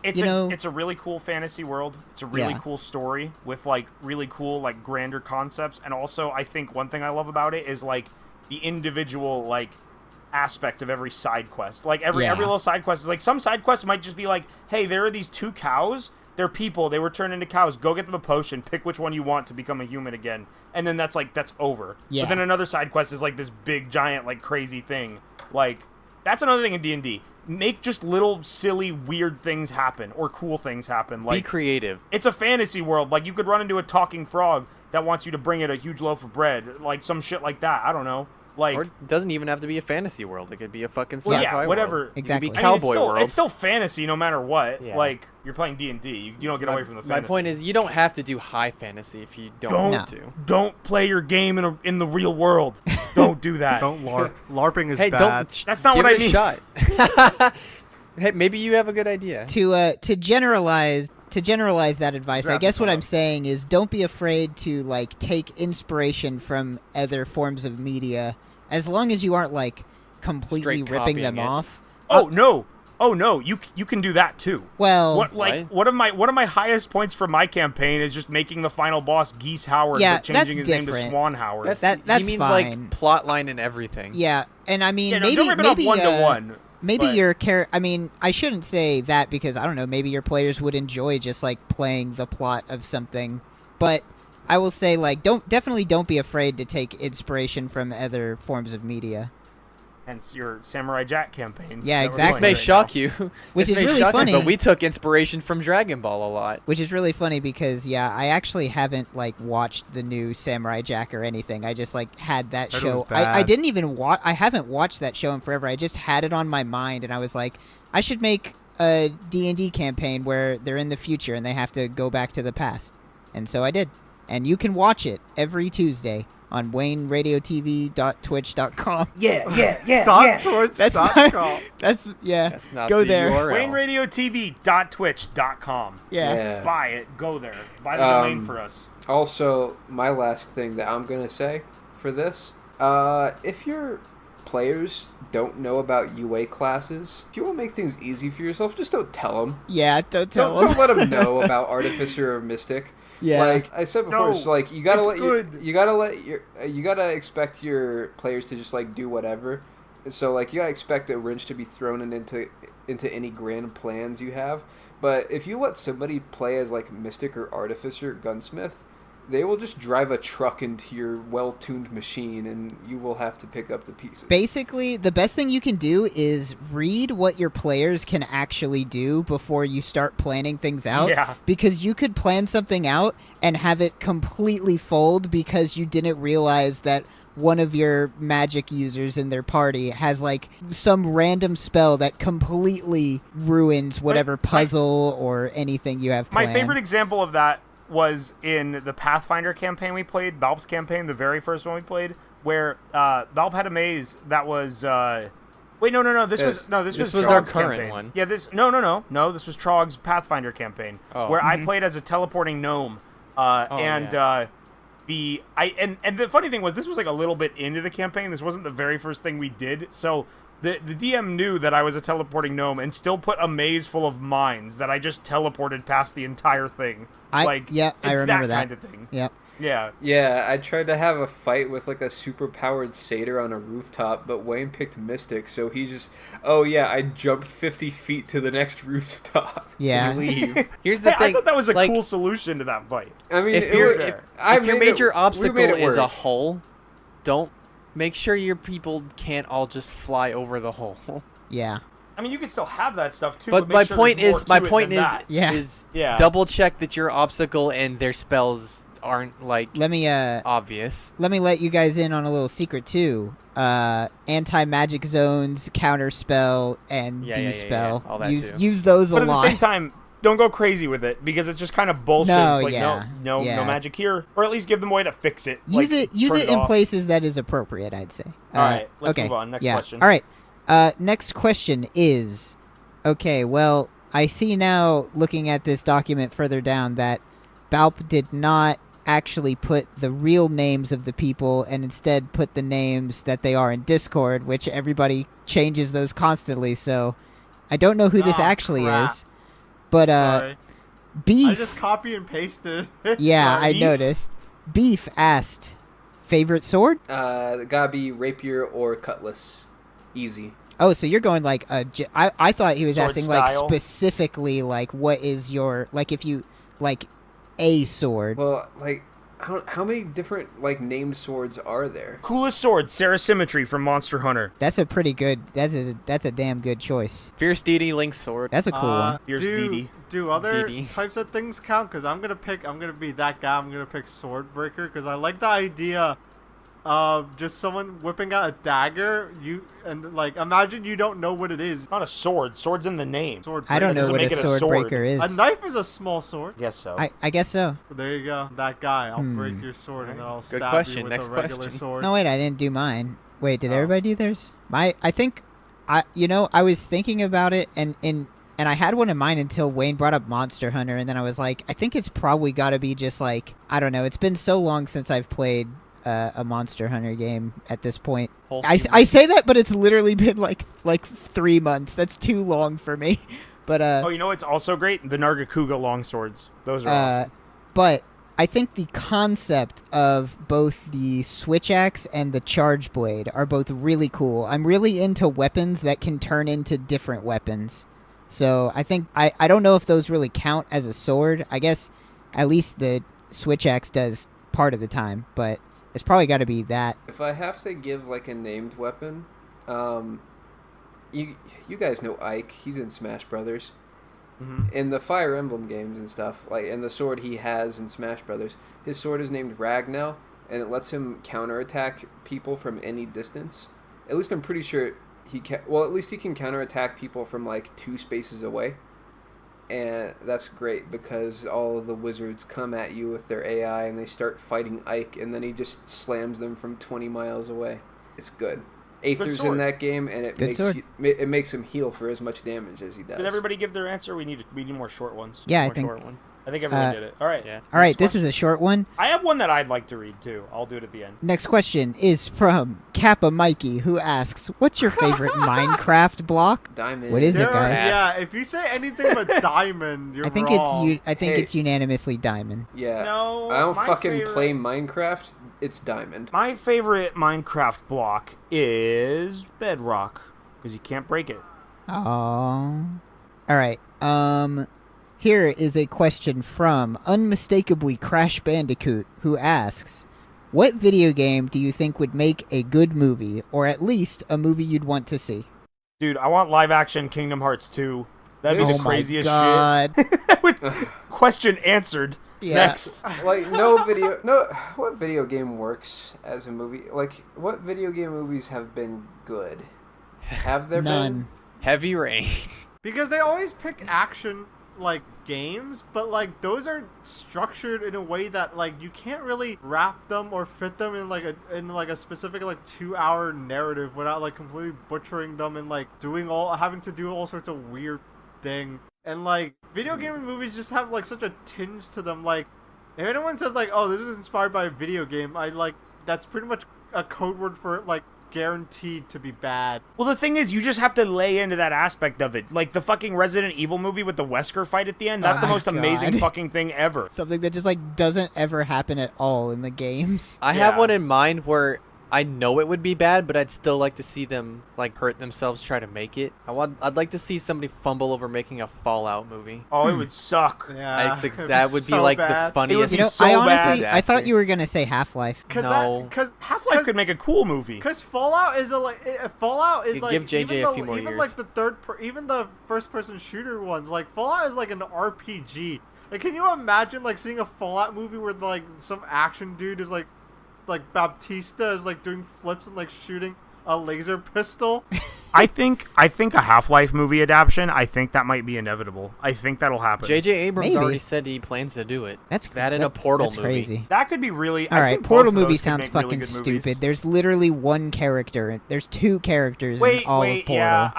a really cool fantasy world. It's a really cool story with like really cool like grander concepts. And also I think one thing I love about it is like the individual like aspect of every side quest. Like every little side quest is like, some side quests might just be like, hey, there are these 2 cows. They're people. They were turned into cows. Go get them a potion. Pick which one you want to become a human again. And then that's over. Yeah. But then another side quest is like this big, giant, like crazy thing. Like, that's another thing in D&D. make just little silly weird things happen or cool things happen. Be Like creative. it's a fantasy world. Like you could run into a talking frog that wants you to bring it a huge loaf of bread, like some shit like that. I don't know. Like Or it doesn't even have to be a fantasy world. It could be a fucking well, sci-fi yeah, whatever. world. Exactly. It could be I mean, cowboy world. it's still fantasy no matter what. Yeah. Like you're playing D&D, you don't get away from the fantasy. My point is, you don't have to do high fantasy if you don't Don't want to. don't play your game in the real world. Don't do that. Don't LARP. LARPing is Hey, bad. don't. That's not give what it I mean. A shot. Hey, maybe you have a good idea. To generalize that advice, I Wrap guess this what up. I'm saying is don't be afraid to like take inspiration from other forms of media, as long as you aren't like completely Straight ripping them copying it. off. Oh no, you can do that too. Well, Right. One of my highest points for my campaign is just making the final boss Geese Howard, Yeah, but changing that's his name to different. Swan Howard. That's he means fine. like plot line and everything. yeah, and I mean yeah, no, maybe don't rip it off maybe one to one. Maybe but- your I mean, I shouldn't say that because I don't know. Maybe your players would enjoy just like playing the plot of something, but I will say like definitely don't be afraid to take inspiration from other forms of media. Hence your Samurai Jack campaign. Yeah, that we're exactly. This playing may right shock now. you. Which This is may really shock you, funny. but we took inspiration from Dragon Ball a lot. Which is really funny because yeah, I actually haven't like watched the new Samurai Jack or anything. I just like had that Heard it was show. I bad. didn't even watch. I haven't watched that show in forever. I just had it on my mind, and I was like, I should make a D&D campaign where they're in the future and they have to go back to the past. And so I did. And you can watch it every Tuesday on WayneRadioTV.twitch.com. Twitch.com. That's yeah. That's not Go the there. URL. WayneRadioTV.twitch.com. Yeah. Buy it. Go there. Buy the domain for us. Also, my last thing that I'm gonna say for this, if your players don't know about UA classes, if you want to make things easy for yourself, just don't tell them. Yeah, don't tell Don't, them. don't let them know about Artificer or Mystic. Yeah. Like I said before, No, it's like you gotta it's let good. you gotta expect your players to just like do whatever. And so like you gotta expect a wrench to be thrown into any grand plans you have. But if you let somebody play as like Mystic or Artificer, Gunsmith, they will just drive a truck into your well-tuned machine, and you will have to pick up the pieces. Basically, the best thing you can do is read what your players can actually do before you start planning things out. Yeah. Because you could plan something out and have it completely fold because you didn't realize that one of your magic users in their party has like some random spell that completely ruins whatever puzzle or anything you have planned. My favorite example of that was in the Pathfinder campaign we played, Baaulp's campaign, the very first one we played, where Baaulp had a maze that was wait, no, this Yes. was This was our Trog's current campaign. one. Yeah, this no, this was Trog's Pathfinder campaign, Oh. where I played as a teleporting gnome, and yeah. and the funny thing was this was like a little bit into the campaign. This wasn't the very first thing we did, so the DM knew that I was a teleporting gnome and still put a maze full of mines that I just teleported past the entire thing. I remember that. kind of thing. Yep. Yeah. Yeah, I tried to have a fight with like a super-powered satyr on a rooftop, but Wayne picked Mystic, so he just, I jumped 50 feet to the next rooftop. Yeah. And leave. Here's the Hey, thing. I thought that was a like, cool solution to that fight. I mean, If it your was- if, I if your made it- major we obstacle made it is a work. hole, don't make sure your people can't all just fly over the hole. Yeah. I mean, you can still have that stuff too. But make my sure point there's is, more to it than that. Yeah. Yeah. double check that your obstacle and their spells aren't like Let me obvious. let you guys in on a little secret too. Anti-magic zones, counter spell, and Yeah, yeah, yeah, D-spell. yeah. All that too. Use those But a at the lot. same time, don't go crazy with it because it's just kind of bullshit. No, It's like yeah, no yeah. magic here, or at least give them a way to fix it. use like, it turn in off. places that is appropriate, I'd say. All right, let's okay. move on. Next yeah. question. All right. Next question is, okay, well, I see now, looking at this document further down, that Baaulp did not actually put the real names of the people and instead put the names that they are in Discord, which everybody changes those constantly, so I don't know who this Aw, actually crap. is. But, Sorry. Beef... I just copy and pasted. Yeah, Sorry. I noticed. Beef asked, favorite sword? Gotta be rapier or cutlass. Easy. Oh, so you're going like I thought he was Sword asking style? like specifically like what is your like if you like a sword. Well, like how many different like named swords are there? Coolest sword, Sarah Symmetry from Monster Hunter. That's a pretty good. That's a damn good choice. Fierce Deity, Link's sword. That's a cool one. Here's Dee. Do other Dee. types of things count? Because I'm gonna be that guy. I'm gonna pick Swordbreaker because I like the idea of just someone whipping out a dagger. Like imagine you don't know what it is. Not a sword. Sword's in the name. Swordbreaker. I don't know doesn't what a make it a sword. swordbreaker is. A knife is a small sword. I guess so. I guess so. So there you go. That guy. I'll break your sword and then I'll Good stab question. you with Next a regular question. sword. No, wait, I didn't do mine. Wait, did Oh. everybody do theirs? I think, I was thinking about it, and I had one in mind until Wayne brought up Monster Hunter, and then I was like, I think it's probably got to be just like, I don't know. It's been so long since I've played a Monster Hunter game at this point. Whole I human. say that, but it's literally been like 3 months. That's too long for me. But Oh, you know it's also great? The Nargacuga longswords. Those are awesome. But I think the concept of both the switch axe and the charge blade are both really cool. I'm really into weapons that can turn into different weapons. So I think I don't know if those really count as a sword. I guess at least the switch axe does part of the time, but it's probably got to be that. If I have to give like a named weapon, you guys know Ike. He's in Smash Brothers. In the Fire Emblem games and stuff, like, and the sword he has in Smash Brothers, his sword is named Ragnar, and it lets him counterattack people from any distance. At least I'm pretty sure he can. Well, at least he can counterattack people from like 2 spaces away, and that's great because all of the wizards come at you with their AI and they start fighting Ike, and then he just slams them from 20 miles away. It's good. Aether's in that game, and it makes him heal for as much damage as he does. Did everybody give their answer? We need more short ones. Yeah, I More think. short one. I think everyone did it. All right. Yeah. All right, this is a short one. I have one that I'd like to read too. I'll do it at the end. Next question is from Kappa Mikey, who asks, "What's your favorite Minecraft block?" Diamond. What is it, There are- guys? Yeah, if you say anything but diamond, you're I think wrong. Hey. it's unanimously Diamond. Yeah. No, I don't my fucking favorite- play Minecraft. It's Diamond. My favorite Minecraft block is Bedrock because you can't break it. Oh. All right. Here is a question from unmistakably Crash Bandicoot, who asks, "What video game do you think would make a good movie, or at least a movie you'd want to see?" Dude, I want live action Kingdom Hearts 2. That'd be Oh the craziest my God. shit. Question answered. Yeah. Next. Like what video game works as a movie? Like what video game movies have been good? Have there None. Heavy Rain. Because they always pick action like games, but like those are structured in a way that like you can't really wrap them or fit them in like a specific like 2-hour narrative without like completely butchering them and like having to do all sorts of weird thing. And like video game movies just have like such a tinge to them. Like if anyone says like, oh, this is inspired by a video game, I like that's pretty much a code word for like guaranteed to be bad. Well, the thing is, you just have to lay into that aspect of it. Like the fucking Resident Evil movie with the Wesker fight at the end. That's the Oh, most amazing God. fucking thing ever. Something that just like doesn't ever happen at all in the games. I have Yeah. one in mind where I know it would be bad, but I'd still like to see them like hurt themselves try to make it. I'd like to see somebody fumble over making a Fallout movie. Oh, it would suck. Yeah, That would be so like bad. the funniest. You know, so I honestly, bad. I thought you were gonna say Half-Life. No. Because Half-Life could make a cool movie. Because Fallout is Fallout is You like give JJ even a the, few more even years. like even the first person shooter ones, like Fallout is like an RPG. Like, can you imagine like seeing a Fallout movie where like some action dude is like Baptista is like doing flips and like shooting a laser pistol? I think a Half-Life movie adaptation, I think that might be inevitable. I think that'll happen. J.J. Abrams Maybe. already said he plans to do it. That's That in a that's- Portal that's movie. crazy. That could be really... All I right, think Portal both of movie those could sounds make really fucking good movies. stupid. There's literally one character. There's 2 characters Wait, in all of Portal. yeah,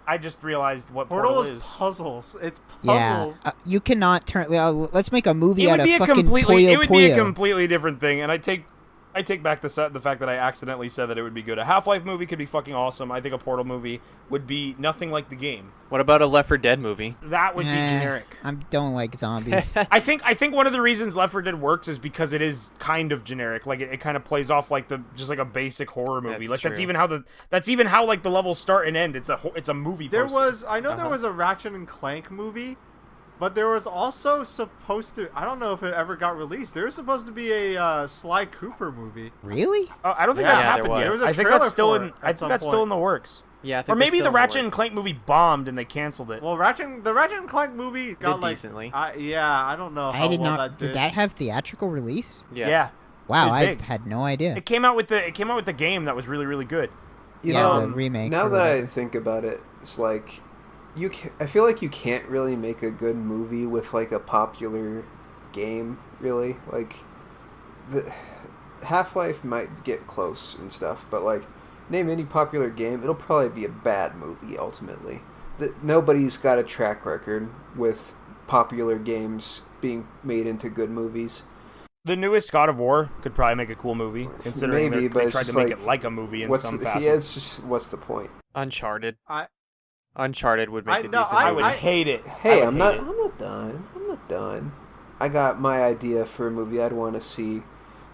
I just realized what Portal, Portal is. is puzzles. It's Yeah, puzzles. you cannot turn. Let's make a movie It out would be of a fucking completely, Puyo it would be a Puyo. completely different thing, and I take back the fact that I accidentally said that it would be good. A Half-Life movie could be fucking awesome. I think a Portal movie would be nothing like the game. What about a Left 4 Dead movie? That would be generic. I don't like zombies. I think one of the reasons Left 4 Dead works is because it is kind of generic. Like it kind of plays off like just like a basic horror movie. That's That's true. even how like the levels start and end. It's a movie. There poster. was there was a Ratchet and Clank movie But there was also supposed to, I don't know if it ever got released. There was supposed to be a Sly Cooper movie. Really? I don't think Yeah, that's there happened was. yet. There was a I think trailer that's still for in. it I at think some that's still point. in the works. Yeah, I think Or that's maybe still the in Ratchet and works. Clank movie bombed and they canceled it. Well, the Ratchet and Clank movie got Did like decently. Yeah, I don't know how I did well not. that Did that have theatrical release? Yes. Yeah. Wow, It was I big. had no idea. It came out with the game that was really, really good. You Yeah, know, the remake now or that I whatever. think about it, it's like I feel like you can't really make a good movie with like a popular game, really. Like the Half-Life might get close and stuff, but like name any popular game, it'll probably be a bad movie ultimately. Nobody's got a track record with popular games being made into good movies. The newest God of War could probably make a cool movie, considering Maybe, but they it's tried to just make like, it like a movie in What's some the, facets. yeah, it's just what's the point? Uncharted. I- Uncharted would make a no, decent I movie. would hate it. Hey, I would I'm hate not. it. I'm not done. I'm not done. I got my idea for a movie I'd want to see.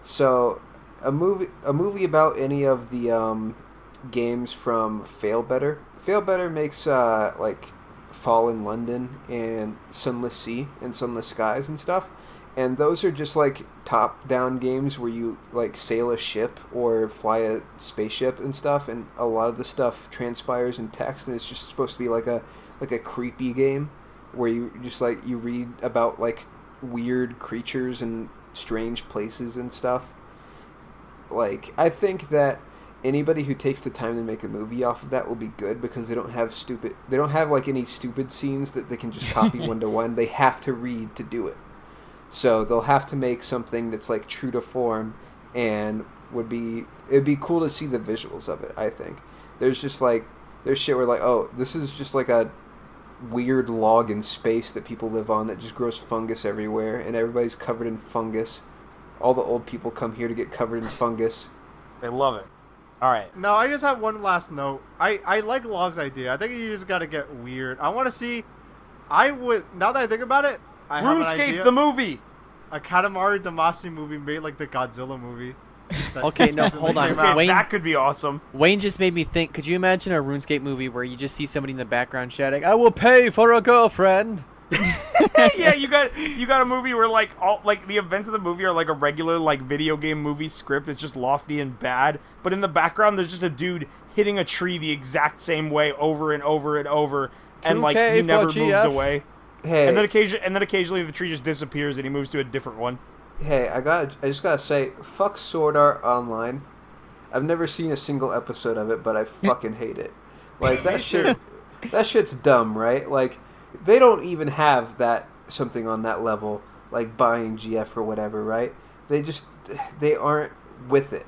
So, a movie about any of the games from Fail Better. Fail Better makes like Fallen London and Sunless Sea and Sunless Skies and stuff. And those are just like top-down games where you like sail a ship or fly a spaceship and stuff, and a lot of the stuff transpires in text, and it's just supposed to be like a creepy game where you just like you read about like weird creatures and strange places and stuff. Like, I think that anybody who takes the time to make a movie off of that will be good because they don't have like any stupid scenes that they can just copy one to one. They have to read to do it. So they'll have to make something that's like true to form, and it'd be cool to see the visuals of it. I think there's shit where like, oh, this is just like a weird log in space that people live on that just grows fungus everywhere, and everybody's covered in fungus. All the old people come here to get covered in fungus. They love it. All right. No, I just have one last note. I like Log's idea. I think you just gotta get weird. I want to see. Now that I think about it, I have an idea. RuneScape the movie. A Katamari Damacy movie made like the Godzilla movie. that Okay, just no, recently hold on. came Okay, out. Wayne- that could be awesome. Wayne just made me think. Could you imagine a RuneScape movie where you just see somebody in the background shouting, "I will pay for a girlfriend"? Yeah, you got a movie where like all like the events of the movie are like a regular like video game movie script. It's just lofty and bad, but in the background there's just a dude hitting a tree the exact same way over and over and over, and like 2K he for never moves GF. away. Hey, And then occasionally the tree just disappears and he moves to a different one. hey, I just gotta say, fuck Sword Art Online. I've never seen a single episode of it, but I fucking hate it. Like that shit's dumb, right? Like they don't even have something on that level, like buying GF or whatever, right? They aren't with it,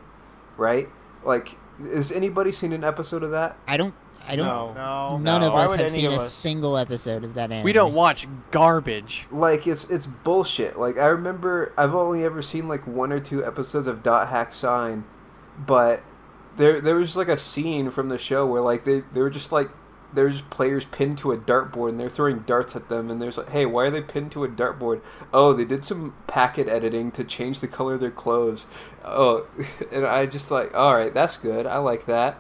right? Like, has anybody seen an episode of that? I don't. No. No. None No. of Why us would have any seen of a us? single episode of that anime. We don't watch garbage. Like it's bullshit. Like I remember I've only ever seen like 1 or 2 episodes of Dot Hack Sign, but there was just like a scene from the show where like they were just players pinned to a dartboard and they're throwing darts at them, and there's like, hey, why are they pinned to a dartboard? Oh, they did some packet editing to change the color of their clothes. Oh, and I just like, all right, that's good. I like that.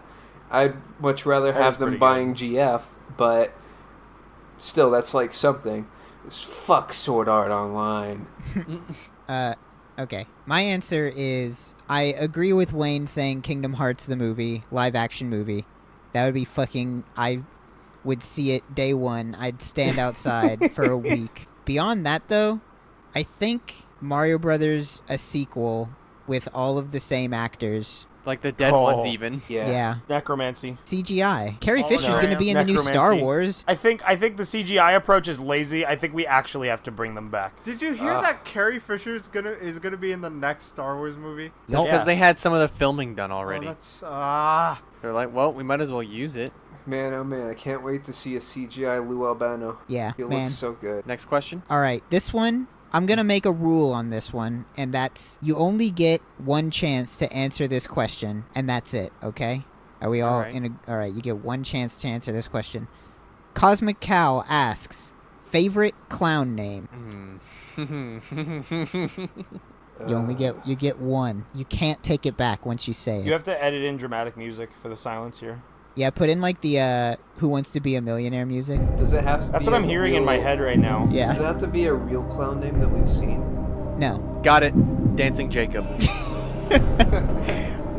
I'd much rather That is have them pretty buying GF, but still, that's like something. Fuck Sword Art Online. Okay. My answer is I agree with Wayne saying Kingdom Hearts the movie, live action movie. That would be fucking. I would see it day one. I'd stand outside for a week. Beyond that, though, I think Mario Brothers a sequel with all of the same actors. Like the dead ones, even. Yeah. Yeah. Necromancy. CGI. Carrie Oh, Fisher's no. gonna be in the new Star Necromancy. Wars. I think the CGI approach is lazy. I think we actually have to bring them back. Did you hear that Carrie Fisher is gonna be in the next Star Wars movie? That's Yeah. because they had some of the filming done Oh, already. that's They're like, well, we might as well use it. Man, oh man, I can't wait to see a CGI Lou Albano. Yeah, He man. looks so good. Next question. All right, this one, I'm going to make a rule on this one, and that's you only get one chance to answer this question, and that's it, okay? Are we all Alright. All right, you get one chance to answer this question. Cosmic Cow asks, favorite clown name? You get one. You can't take it back once you say it. You have to edit in dramatic music for the silence here. Yeah, put in like the Who Wants to Be a Millionaire music. Does it have to That's be what I'm a hearing in my real- head right now. Does it Yeah. have to be a real clown name that we've seen? No. Got it. Dancing Jacob.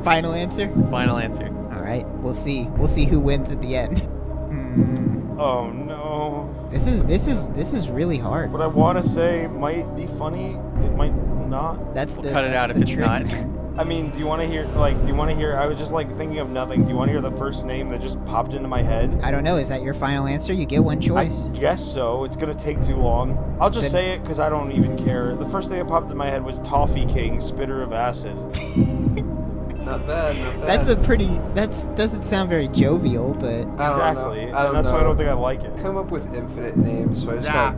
Final answer? Final answer. All right. We'll see. We'll see who wins at the end. Oh no. This is really hard. What I want to say might be funny. It might not. That's We'll the cut it that's out if the it's trick. not. I mean, do you want to hear? I was just like thinking of nothing. Do you want to hear the first name that just popped into my head? I don't know. Is that your final answer? You get one choice. I guess so. It's gonna take too long. I'll just Then- say it because I don't even care. The first thing that popped in my head was Toffee King, Spitter of Acid. Not bad, not bad. That's a pretty. Doesn't sound very jovial, but I don't Exactly, know. I don't and that's why I know. don't think I like it. Come up with infinite names, so I just Zach. gotta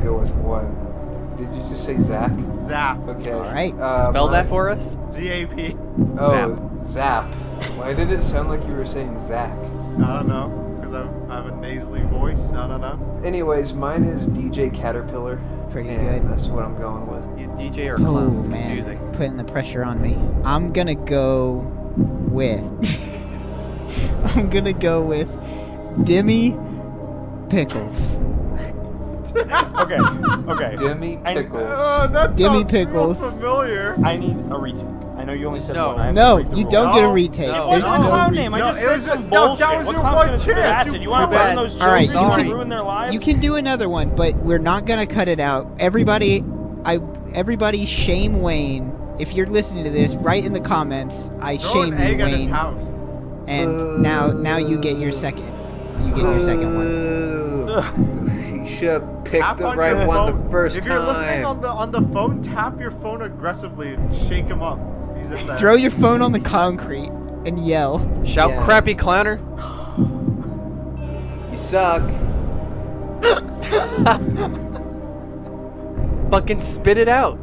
go with one. Did you just say Zach? Zap. Okay. All right. Spell that for us. ZAP. Oh, Zap. Why did it sound like you were saying Zach? I don't know, because I have a nasally voice. I don't know. Anyways, mine is DJ Caterpillar. Pretty and good. That's what I'm going with. You DJ or oh clown? It's man, confusing. putting the pressure on me. I'm gonna go with. I'm gonna go with Dming Pickles. Okay, okay. Demi I- Pickles. That Gimme sounds real pickles. familiar. I need a retake. I know you only said No. one. I have No, to break the you rule. don't get a No. retake. No. It There's wasn't a no clown retake. name. I No, just it said was some a- no, bullshit. that was What your clown's one gonna spit chance. acid? You You want to blew put it. in those All right, children sorry. and ruin their lives? You can do another one, but we're not gonna cut it out. Everybody shame Wayne. If you're listening to this, write in the comments. I Throw shame an egg you, at his Wayne. house. And now you get your second. You get your second one. You should have picked Tap the on right your one phone. the first If time. you're listening on the phone, tap your phone aggressively and shake him up. He's in there. Throw your phone on the concrete and yell. Shout Yeah. crappy clowner. You suck. Fucking spit it out.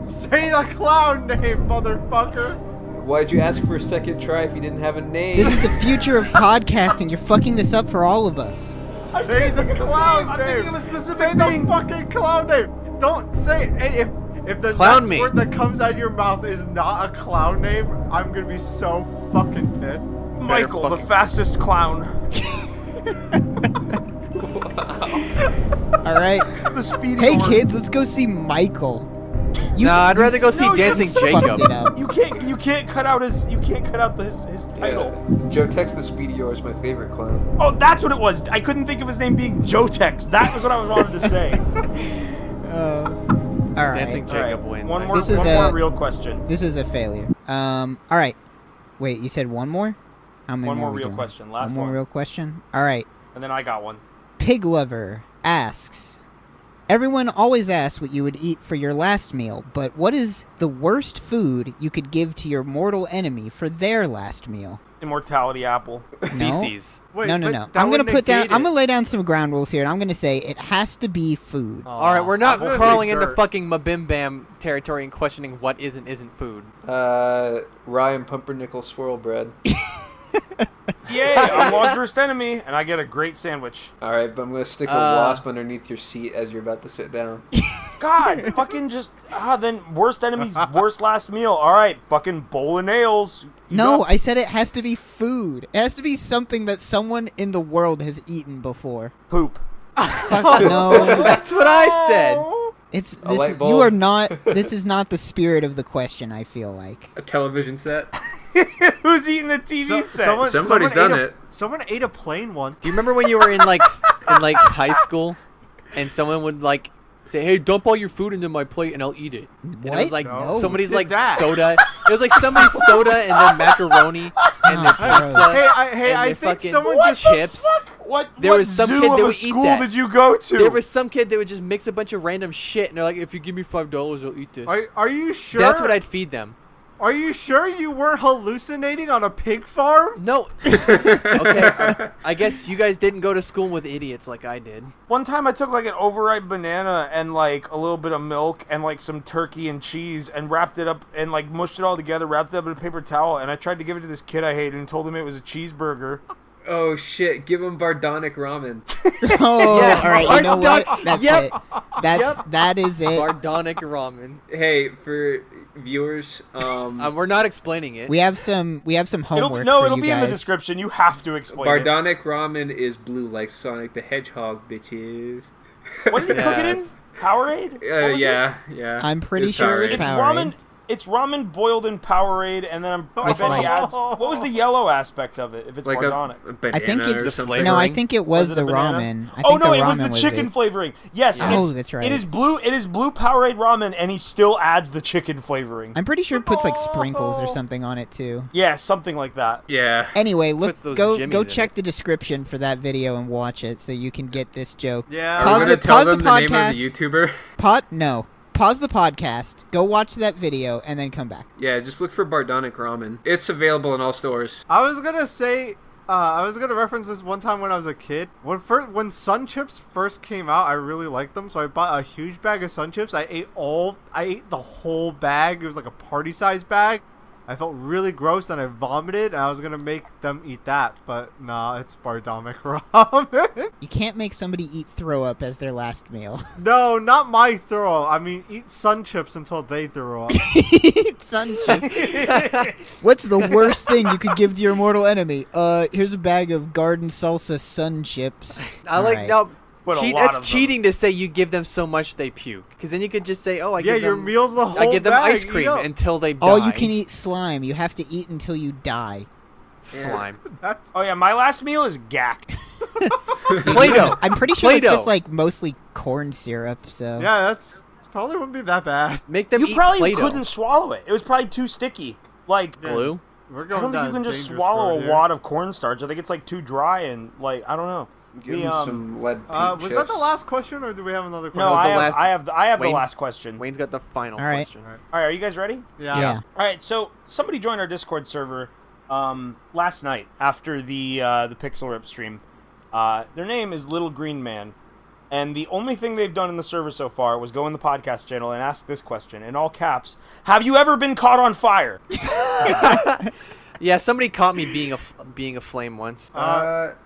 Say the clown name, motherfucker. Why'd you ask for a second try if you didn't have a name? This is the future of podcasting. You're fucking this up for all of us. Say the clown I'm name. thinking of a specific Say the thing. fucking clown name. Don't say it. If the Clown next me. word that comes out of your mouth is not a clown name, I'm gonna be so fucking pissed. Michael, the fucking- fastest clown. All right. The speedy Hey horse. kids, let's go see Michael. You, Nah, I'd rather go see No, you Dancing fucked fucked Jacob. it up. You can't cut out his title. Yeah. Joe Tex the Speedy is my favorite clown. Oh, that's what it was. I couldn't think of his name being Jotex. That was what I wanted to say. All right. Dancing All right, Jacob wins. One I more, This is one a- more real question. This is a failure. All right. Wait, you said one more? How many One more are we real doing? question. Last one more one. real question. All right. And then I got one. Pig Lover asks, everyone always asks what you would eat for your last meal, but what is the worst food you could give to your mortal enemy for their last meal? Immortality apple. No? Feces. Wait, no. but that I'm gonna would put down. negate I'm it. gonna lay down some ground rules here, and I'm gonna say it has to be food. All right, we're not I was gonna crawling say into dirt. fucking Mabim Bam territory and questioning what isn't food. Rye and pumpernickel swirl bread. Yay! I'm Log's worst enemy, and I get a great sandwich. All right, but I'm gonna stick a Uh, wasp underneath your seat as you're about to sit down. God, fucking just then worst enemy's worst last meal. All right, fucking bowl of nails. You No, go. I said it has to be food. It has to be something that someone in the world has eaten before. Poop. Fuck no. That's what I said. It's A light you bulb. are not. This is not the spirit of the question. I feel like. A television set. Who's eating the TV set? Somebody's done it. Someone ate a plane once. Do you remember when you were in like high school, and someone would like say, "Hey, dump all your food into my plate, and I'll eat it." And it What? was like No. somebody's Who like did that? soda. It was like somebody's soda and then macaroni and their Oh, pizza. Hey, I and think their fucking someone just chips. What? There what was some zoo kid of that a would eat school that. did you go to? There was some kid that would just mix a bunch of random shit, and they're like, "If you give me $5, I'll eat this." Are you sure? That's what I'd feed them. Are you sure you weren't hallucinating on a pig farm? No. Okay. I guess you guys didn't go to school with idiots like I did. One time I took like an overripe banana and like a little bit of milk and like some turkey and cheese and wrapped it up and like mushed it all together, wrapped it up in a paper towel, and I tried to give it to this kid I hated and told him it was a cheeseburger. Oh shit! Give him Bardonic ramen. Oh, Yeah, all right. You know what? That's Yep. it. That is it. Bardonic ramen. Hey, for viewers. We're not explaining it. We have some homework. It'll for be you in the guys. description. You have to explain it. Bardonic ramen is blue like Sonic the Hedgehog, bitches. What did they cook it in? Yes. Powerade? What was it? Yeah. I'm pretty It's sure Powerade. it's It's Powerade. ramen. It's ramen boiled in Powerade, and then I bet he adds. What was the yellow aspect of it? If it's like Bardonic. a banana I think it's or the something. flavor. No, I flavoring? think it was it the a banana? ramen. I Oh think no, the it was ramen the chicken it. flavoring. Yes, Yeah. and Oh, it's- that's right. It is blue. It is blue Powerade ramen, and he still adds the chicken flavoring. I'm pretty sure it puts like sprinkles or something on it too. Yeah, something like that. Yeah. Anyway, look, Puts those go jimmies in check it. the description for that video and watch it so you can get this joke. Yeah. Are Pause we gonna the- tell pause the them the name of podcast. the YouTuber? Pause the podcast, go watch that video, and then come back. Yeah, just look for Bardonic ramen. It's available in all stores. I was gonna say, I was gonna reference this one time when I was a kid. When Sun Chips first came out, I really liked them, so I bought a huge bag of Sun Chips. I ate the whole bag. It was like a party-sized bag. I felt really gross, and I vomited. And I was gonna make them eat that, but nah, it's Bardonic ramen. You can't make somebody eat throw up as their last meal. No, not my throw. I mean, eat Sun Chips until they throw up. Sun chips. What's the worst thing you could give to your mortal enemy? Here's a bag of garden salsa sun chips. I like Alright. no. But a lot That's of them. cheating to say you give them so much they puke. Because then you could just say, oh, I Yeah, give your them, meal's the whole I give them bag, ice you cream know. until they die. All you can eat slime. You have to eat until you die. Slime. That's Oh yeah, my last meal is gack. Play-Doh. I'm pretty sure it's Play-Doh. just like mostly corn syrup. So yeah, that's probably wouldn't be that bad. Make them You eat probably Play-Doh. couldn't swallow it. It was probably too sticky. Like Yeah. Glue? We're I going don't think down you can a just dangerous swallow road a here. wad of cornstarch. I think it's like too dry and like I don't know. Give The, him some lead paint Was chips. that the last question, or do we have another question? No, was I the have, last- I have the Wayne's- last question. Wayne's got the final All right. question. All right, are you guys ready? Yeah. All right, so somebody joined our Discord server last night after the Pixel Rip stream. Their name is Little Green Man, and the only thing they've done in the server so far was go in the podcast channel and ask this question in all caps: have you ever been caught on fire? Yeah, somebody caught me being a flame once.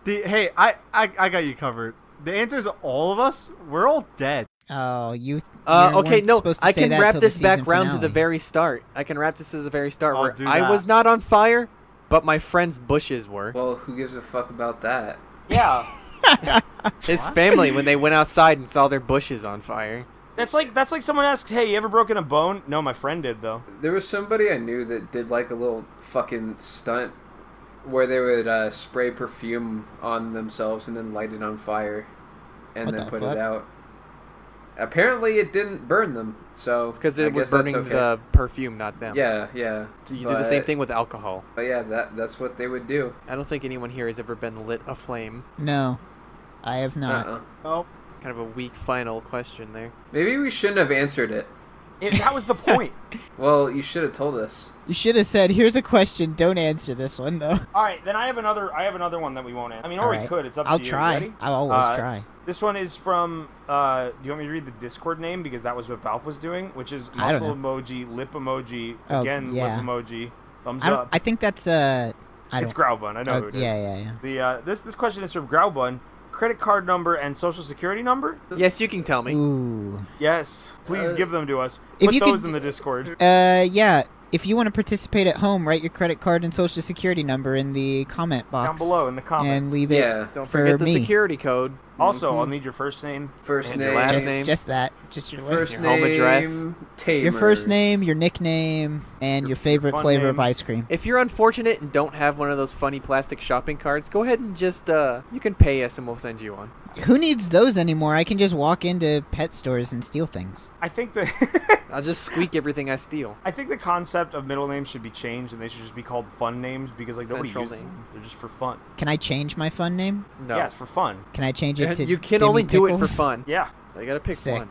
Hey, I got you covered. The answer is all of us. We're all dead. Oh, you. Okay, weren't no, supposed to I say can that wrap till the this back season round to finale. the very start. I can wrap this to the very start Oh, where do I that. was not on fire, but my friend's bushes were. Well, who gives a fuck about that? Yeah, His family, when they went outside and saw their bushes on fire. that's like someone asks, "Hey, you ever broken a bone?" No, my friend did though. There was somebody I knew that did like a little fucking stunt where they would spray perfume on themselves and then light it on fire and What then the put fuck? it out. Apparently it didn't burn them, so It's because I it was guess that's burning okay. the perfume, not them. Yeah. You do the same thing with alcohol. But yeah, that's what they would do. I don't think anyone here has ever been lit aflame. No, I have not. Oh, Kind of a weak final question there. Maybe we shouldn't have answered it. That was the point. Well, you should have told us. You should have said, "Here's a question. Don't answer this one, though." All right, then I have another one that we won't answer. I mean, or All we right. could. It's up I'll to you. try. Ready? I'll always try. This one is from. Do you want me to read the Discord name because that was what Baaulp was doing, which is I don't muscle emoji, lip emoji, Oh, again yeah. lip emoji, thumbs I don't. up. I think that's I It's don't. Growlbun. I know who it is. Yeah. The this question is from Growlbun. Credit card number and social security number? Yes, you can tell me. Ooh. Yes. Please give them to us. If Put you those could- in the Discord. Yeah. If you want to participate at home, write your credit card and social security number in the comment box. Down below in the comments. And leave it. Yeah. Don't for forget the me. security code. Also, I'll need your first name. First and name. your last Just, name. just that. Just your First Your name. home address. Your first Tamers. name, your nickname, and your favorite fun flavor of name. ice cream. If you're unfortunate and don't have one of those funny plastic shopping carts, go ahead and just you can pay us and we'll send you one. Who needs those anymore? I can just walk into pet stores and steal things. I think the I'll just squeak everything I steal. I think the concept of middle names should be changed and they should just be called fun names because like nobody Central uses name. them. They're just for fun. Can I change my fun name? No. Yeah, it's for fun. Can I change it to You can Dimmy only do it for Pickles? fun. Yeah. So you gotta pick Sick. one.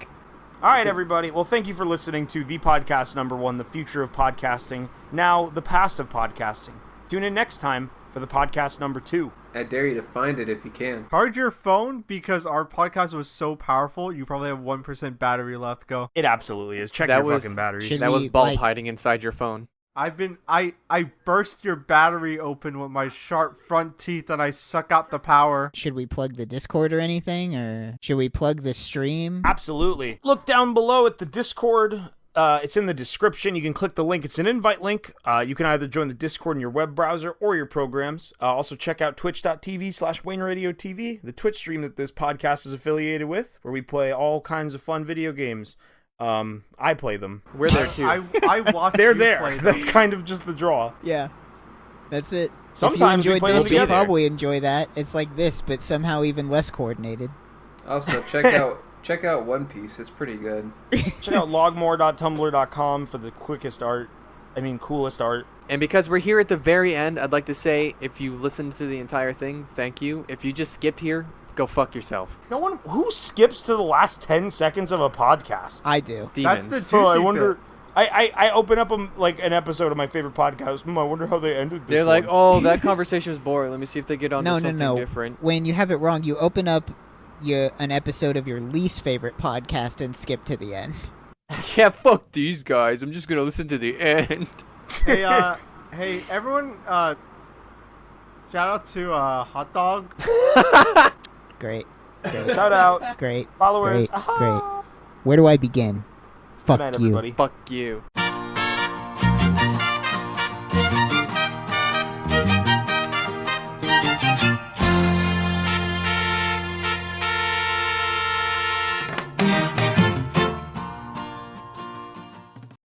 All right, everybody. Well, thank you for listening to the podcast number 1, the future of podcasting. Now, the past of podcasting. Tune in next time for the podcast number 2. I dare you to find it if you can. charge your phone because our podcast was so powerful. You probably have 1% battery left. Go. It absolutely is. Check That your was- fucking batteries. Should That was we, Baaulp like- hiding inside your phone. I burst your battery open with my sharp front teeth and I suck out the power. Should we plug the Discord or anything? Or should we plug the stream? Absolutely. Look down below at the Discord It's in the description. You can click the link. It's an invite link. You can either join the Discord in your web browser or your programs. Also, check out twitch.tv/WayneRadioTV, the Twitch stream that this podcast is affiliated with, where we play all kinds of fun video games. I play them. We're there too. I watch They're you there. play them. That's kind of just the draw. Yeah, that's it. Sometimes if you we enjoyed play them this, you'll together. probably enjoy that. It's like this, but somehow even less coordinated. Also, check out One Piece. It's pretty good. Check out logmore.tumblr.com for the coolest art. And because we're here at the very end, I'd like to say, if you listened to the entire thing, thank you. If you just skipped here, go fuck yourself. No one who skips to the last 10 seconds of a podcast. I do. Demons. That's the Oh, I juicy wonder. bit. I open up like an episode of my favorite podcast. I wonder how they ended this. They're like, one. oh, that conversation was boring. Let me see if they get on to No, something different. When you have it wrong, you open up an episode of your least favorite podcast and skip to the end. Yeah, fuck these guys. I'm just gonna listen to the end. Hey, everyone, shout out to Hot Dog. Great. Shout out, Great. followers. Great. Great. Where do I begin? Good Fuck night, you. everybody. Fuck you.